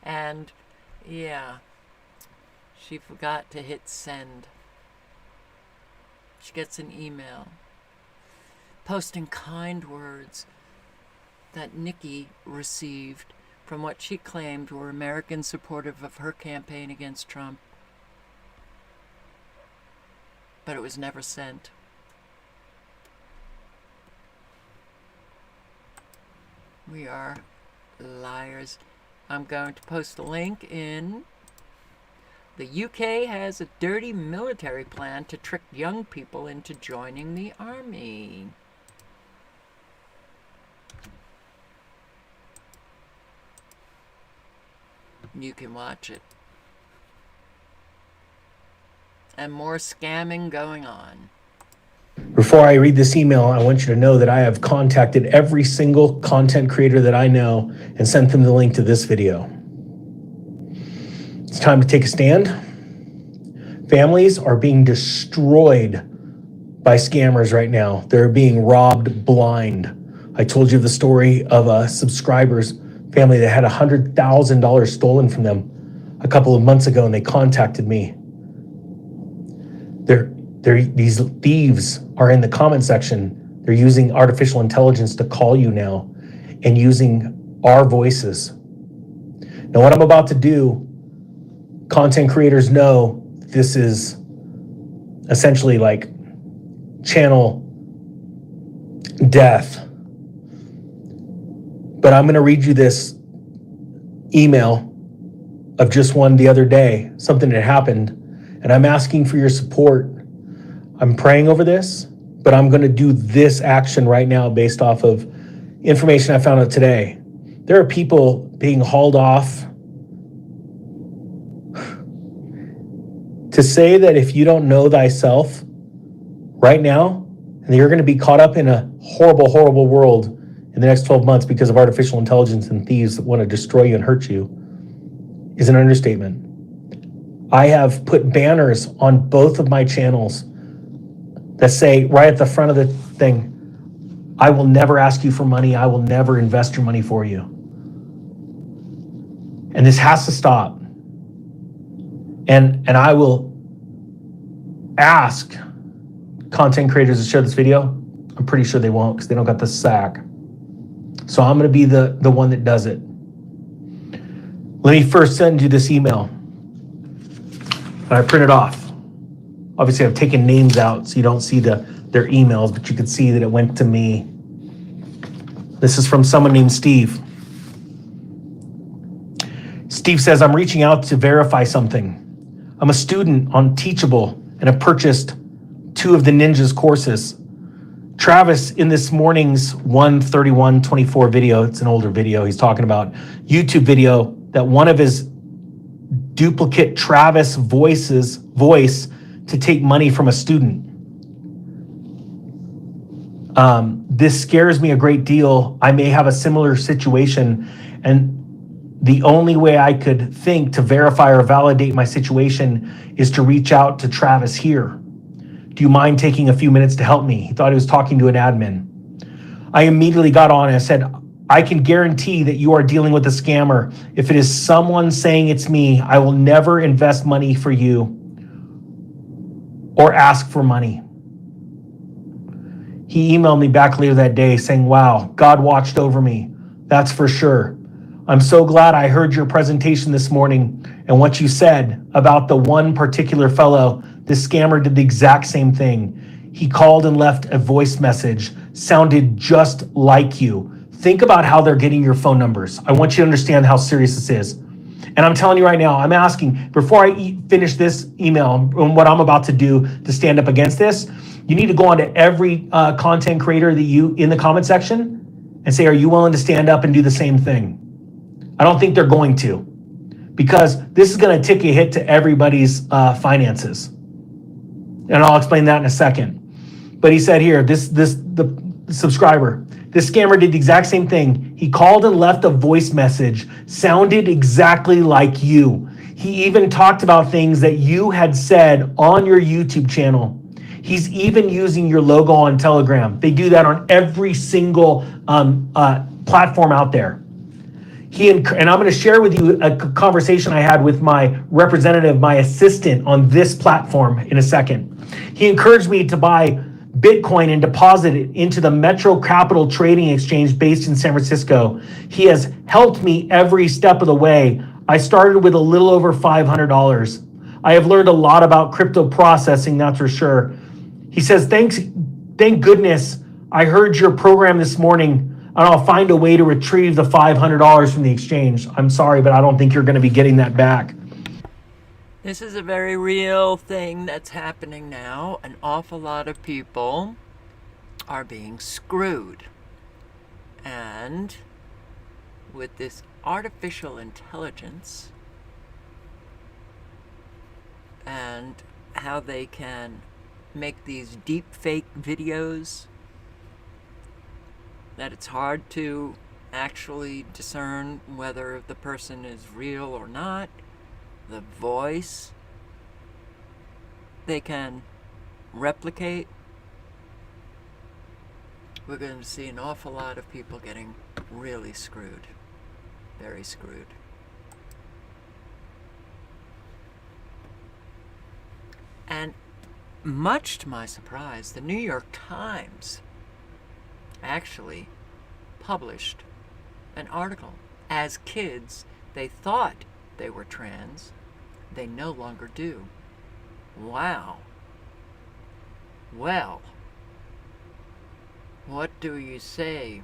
And, yeah, she forgot to hit send. She gets an email posting kind words that Nikki received from what she claimed were Americans supportive of her campaign against Trump. But it was never sent. We are liars. I'm going to post a link in. The UK has a dirty military plan to trick young people into joining the army. You can watch it. And more scamming going on. Before I read this email, I want you to know that I have contacted every single content creator that I know and sent them the link to this video. It's time to take a stand. Families are being destroyed by scammers right now. They're being robbed blind. I told you the story of a subscriber's family that had $100,000 stolen from them a couple of months ago, and they contacted me. These thieves are in the comment section. They're using artificial intelligence to call you now and using our voices. Now, what I'm about to do, content creators know this is essentially like channel death. But I'm going to read you this email of just one the other day, something that happened, and I'm asking for your support. I'm praying over this, but I'm going to do this action right now based off of information I found out today. There are people being hauled off to say that if you don't know thyself right now, and you're going to be caught up in a horrible, horrible world in the next 12 months because of artificial intelligence and thieves that want to destroy you and hurt you, is an understatement. I have put banners on both of my channels that say right at the front of the thing, I will never ask you for money. I will never invest your money for you. And this has to stop. And I will ask content creators to share this video. I'm pretty sure they won't because they don't got the sack. So I'm going to be the one that does it. Let me first send you this email that I printed off. Obviously, I've taken names out so you don't see their emails, but you can see that it went to me. This is from someone named Steve. Steve says, I'm reaching out to verify something. I'm a student on Teachable and have purchased 2 of the Ninjas courses. Travis, in this morning's 1:31:24 video, it's an older video, he's talking about YouTube video that one of his duplicate Travis voice to take money from a student. This scares me a great deal. I may have a similar situation, and the only way I could think to verify or validate my situation is to reach out to Travis here. Do you mind taking a few minutes to help me? He thought he was talking to an admin. I immediately got on and I said, I can guarantee that you are dealing with a scammer. If it is someone saying it's me, I will never invest money for you or ask for money. He emailed me back later that day saying, wow, God watched over me. That's for sure. I'm so glad I heard your presentation this morning and what you said about the one particular fellow. This scammer did the exact same thing. He called and left a voice message, sounded just like you. Think about how they're getting your phone numbers. I want you to understand how serious this is. And I'm telling you right now, I'm asking, before I finish this email and what I'm about to do to stand up against this, you need to go on to every content creator that you in the comment section and say, are you willing to stand up and do the same thing? I don't think they're going to, because this is going to take a hit to everybody's finances. And I'll explain that in a second. But he said here, the subscriber, this scammer did the exact same thing. He called and left a voice message, sounded exactly like you. He even talked about things that you had said on your YouTube channel. He's even using your logo on Telegram. They do that on every single platform out there. And I'm going to share with you a conversation I had with my representative, my assistant on this platform in a second. He encouraged me to buy Bitcoin and deposit it into the Metro Capital Trading Exchange based in San Francisco. He has helped me every step of the way. I started with a little over $500. I have learned a lot about crypto processing, that's for sure. He says, thank goodness I heard your program this morning, and I'll find a way to retrieve the $500 from the exchange. I'm sorry, but I don't think you're going to be getting that back. This is a very real thing that's happening now. An awful lot of people are being screwed. And with this artificial intelligence and how they can make these deep fake videos that it's hard to actually discern whether the person is real or not. The voice they can replicate. We're going to see an awful lot of people getting really screwed. Very screwed. And much to my surprise, the New York Times actually published an article. As kids, they thought they were trans. They no longer do. Wow. Well, what do you say?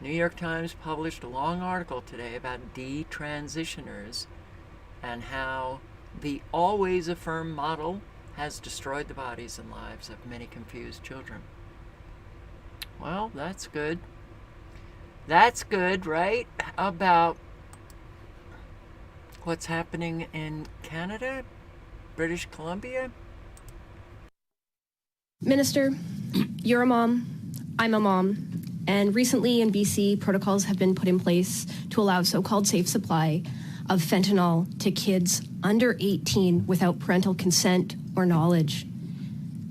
New York Times published a long article today about detransitioners and how the always affirm model has destroyed the bodies and lives of many confused children. Well, that's good. That's good, right? How about what's happening in Canada, British Columbia? Minister, you're a mom, I'm a mom, and recently in BC, protocols have been put in place to allow so-called safe supply of fentanyl to kids under 18 without parental consent or knowledge.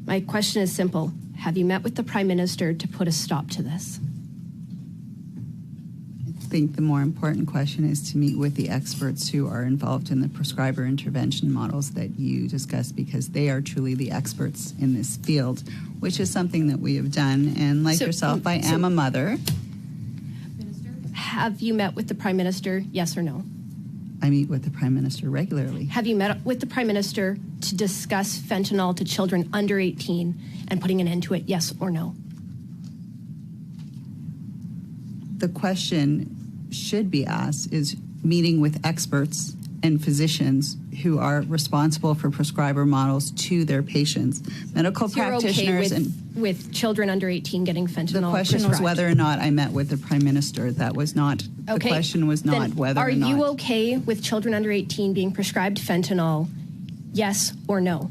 My question is simple. Have you met with the Prime Minister to put a stop to this? I think the more important question is to meet with the experts who are involved in the prescriber intervention models that you discussed, because they are truly the experts in this field, which is something that we have done. And like yourself, I am a mother. Have you met with the Prime Minister, yes or no? I meet with the Prime Minister regularly. Have you met with the Prime Minister to discuss fentanyl to children under 18 and putting an end to it, yes or no? The question should be asked is meeting with experts and physicians who are responsible for prescriber models to their patients, medical So practitioners. You're okay with children under 18 getting fentanyl The question was prescribed? whether or not I met with the Prime Minister. That was not, the question was not Then whether or not. Are you okay with children under 18 being prescribed fentanyl, yes or no?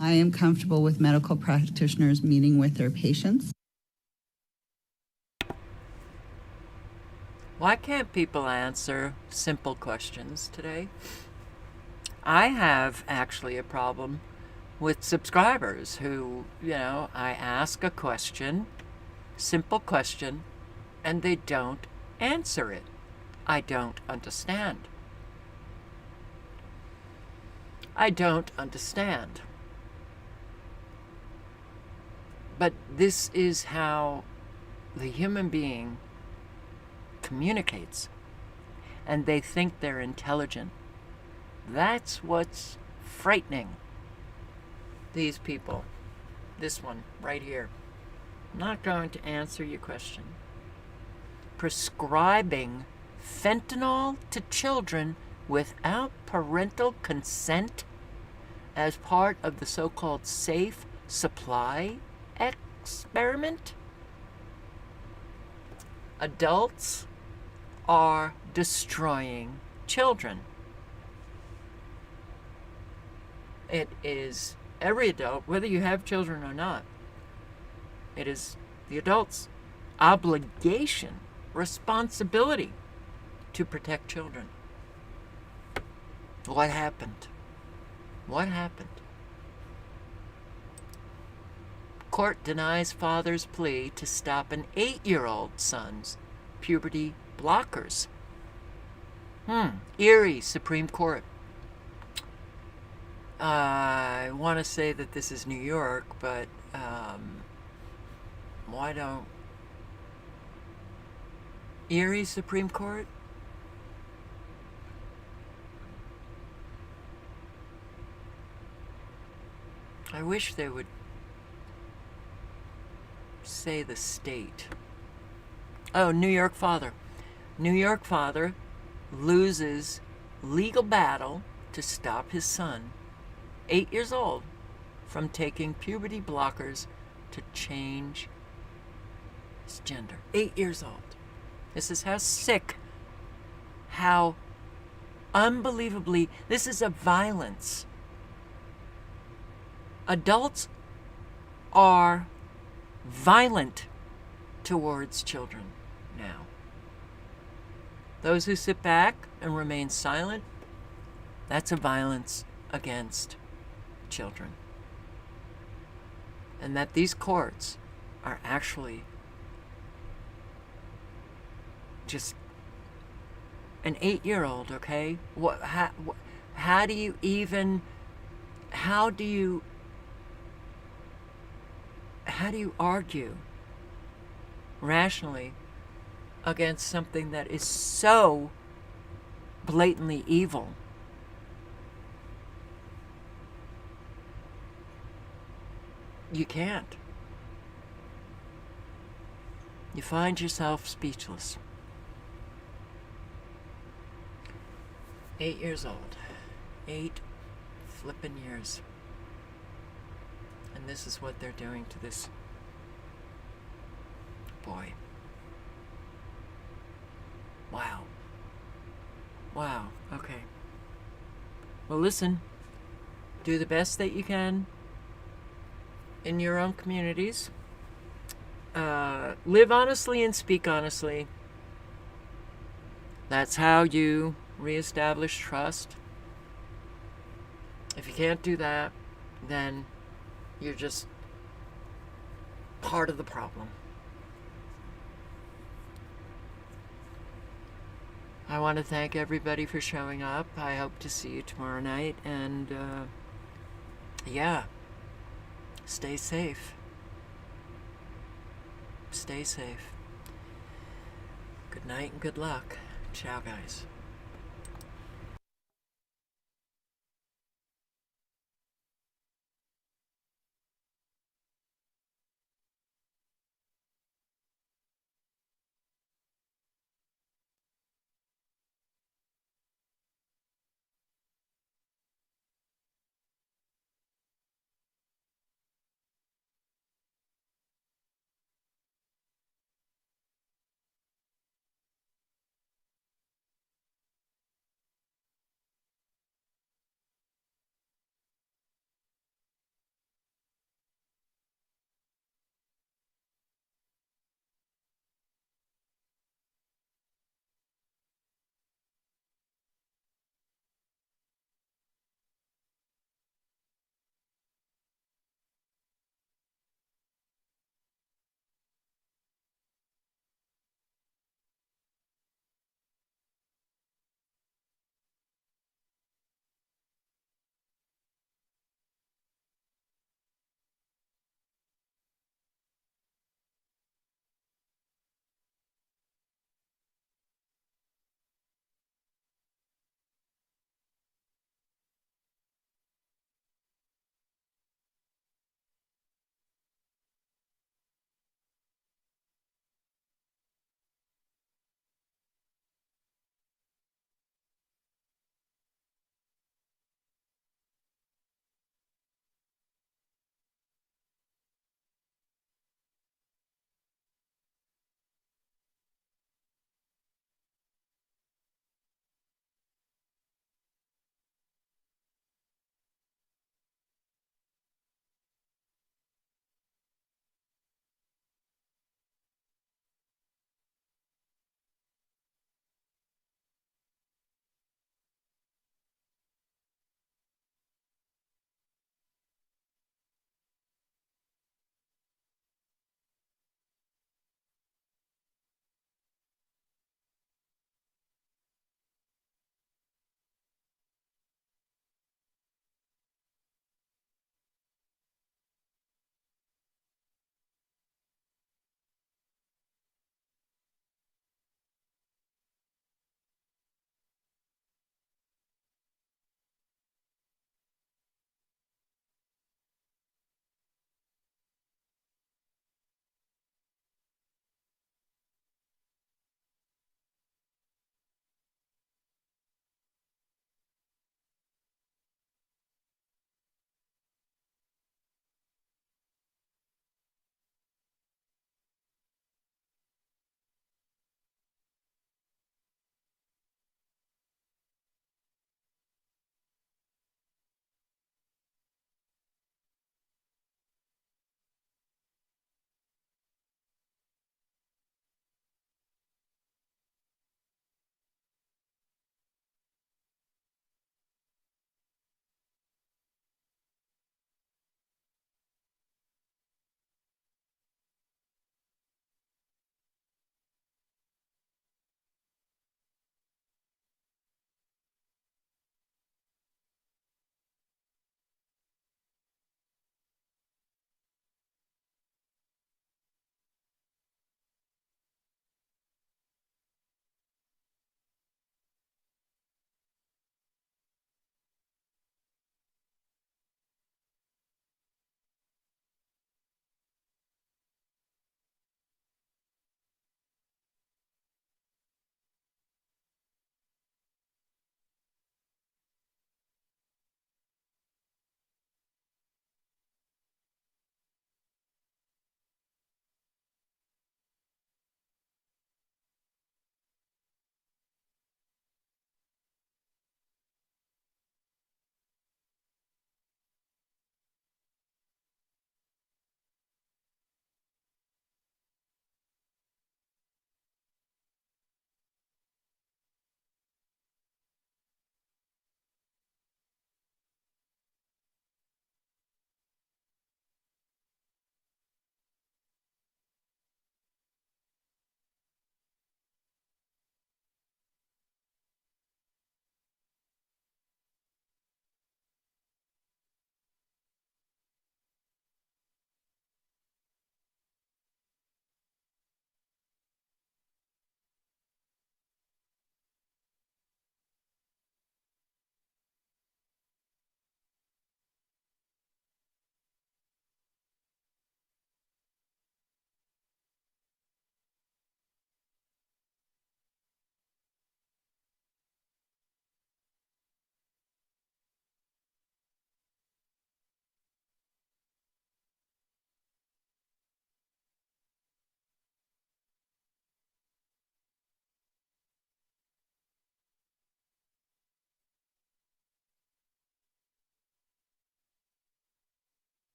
I am comfortable with medical practitioners meeting with their patients. Why can't people answer simple questions today? I have actually a problem with subscribers who, I ask a question, simple question, and they don't answer it. I don't understand. I don't understand. But this is how the human being communicates, and they think they're intelligent. That's what's frightening. These people, this one right here, I'm not going to answer your question. Prescribing fentanyl to children without parental consent as part of the so-called safe supply experiment? Adults are destroying children. It is every adult, whether you have children or not, it is the adult's obligation, responsibility to protect children. What happened? What happened? Court denies father's plea to stop an 8-year-old son's puberty blockers. Erie Supreme Court. I want to say that this is New York, but why don't Erie Supreme Court? I wish they would say the state. Oh, New York father. New York father loses legal battle to stop his son, 8 years old, from taking puberty blockers to change his gender. 8 years old. This is how sick, how unbelievably, this is a violence. Adults are violent towards children now. Those who sit back and remain silent, that's a violence against children. And that these courts are actually just an 8-year-old, okay? How do you argue rationally against something that is so blatantly evil? You can't. You find yourself speechless. 8 years old. 8 flippin' years. And this is what they're doing to this boy. Wow. Wow. Okay. Well, listen. Do the best that you can in your own communities. Live honestly and speak honestly. That's how you reestablish trust. If you can't do that, then you're just part of the problem. I want to thank everybody for showing up. I hope to see you tomorrow night. And, yeah, stay safe. Stay safe. Good night and good luck. Ciao, guys.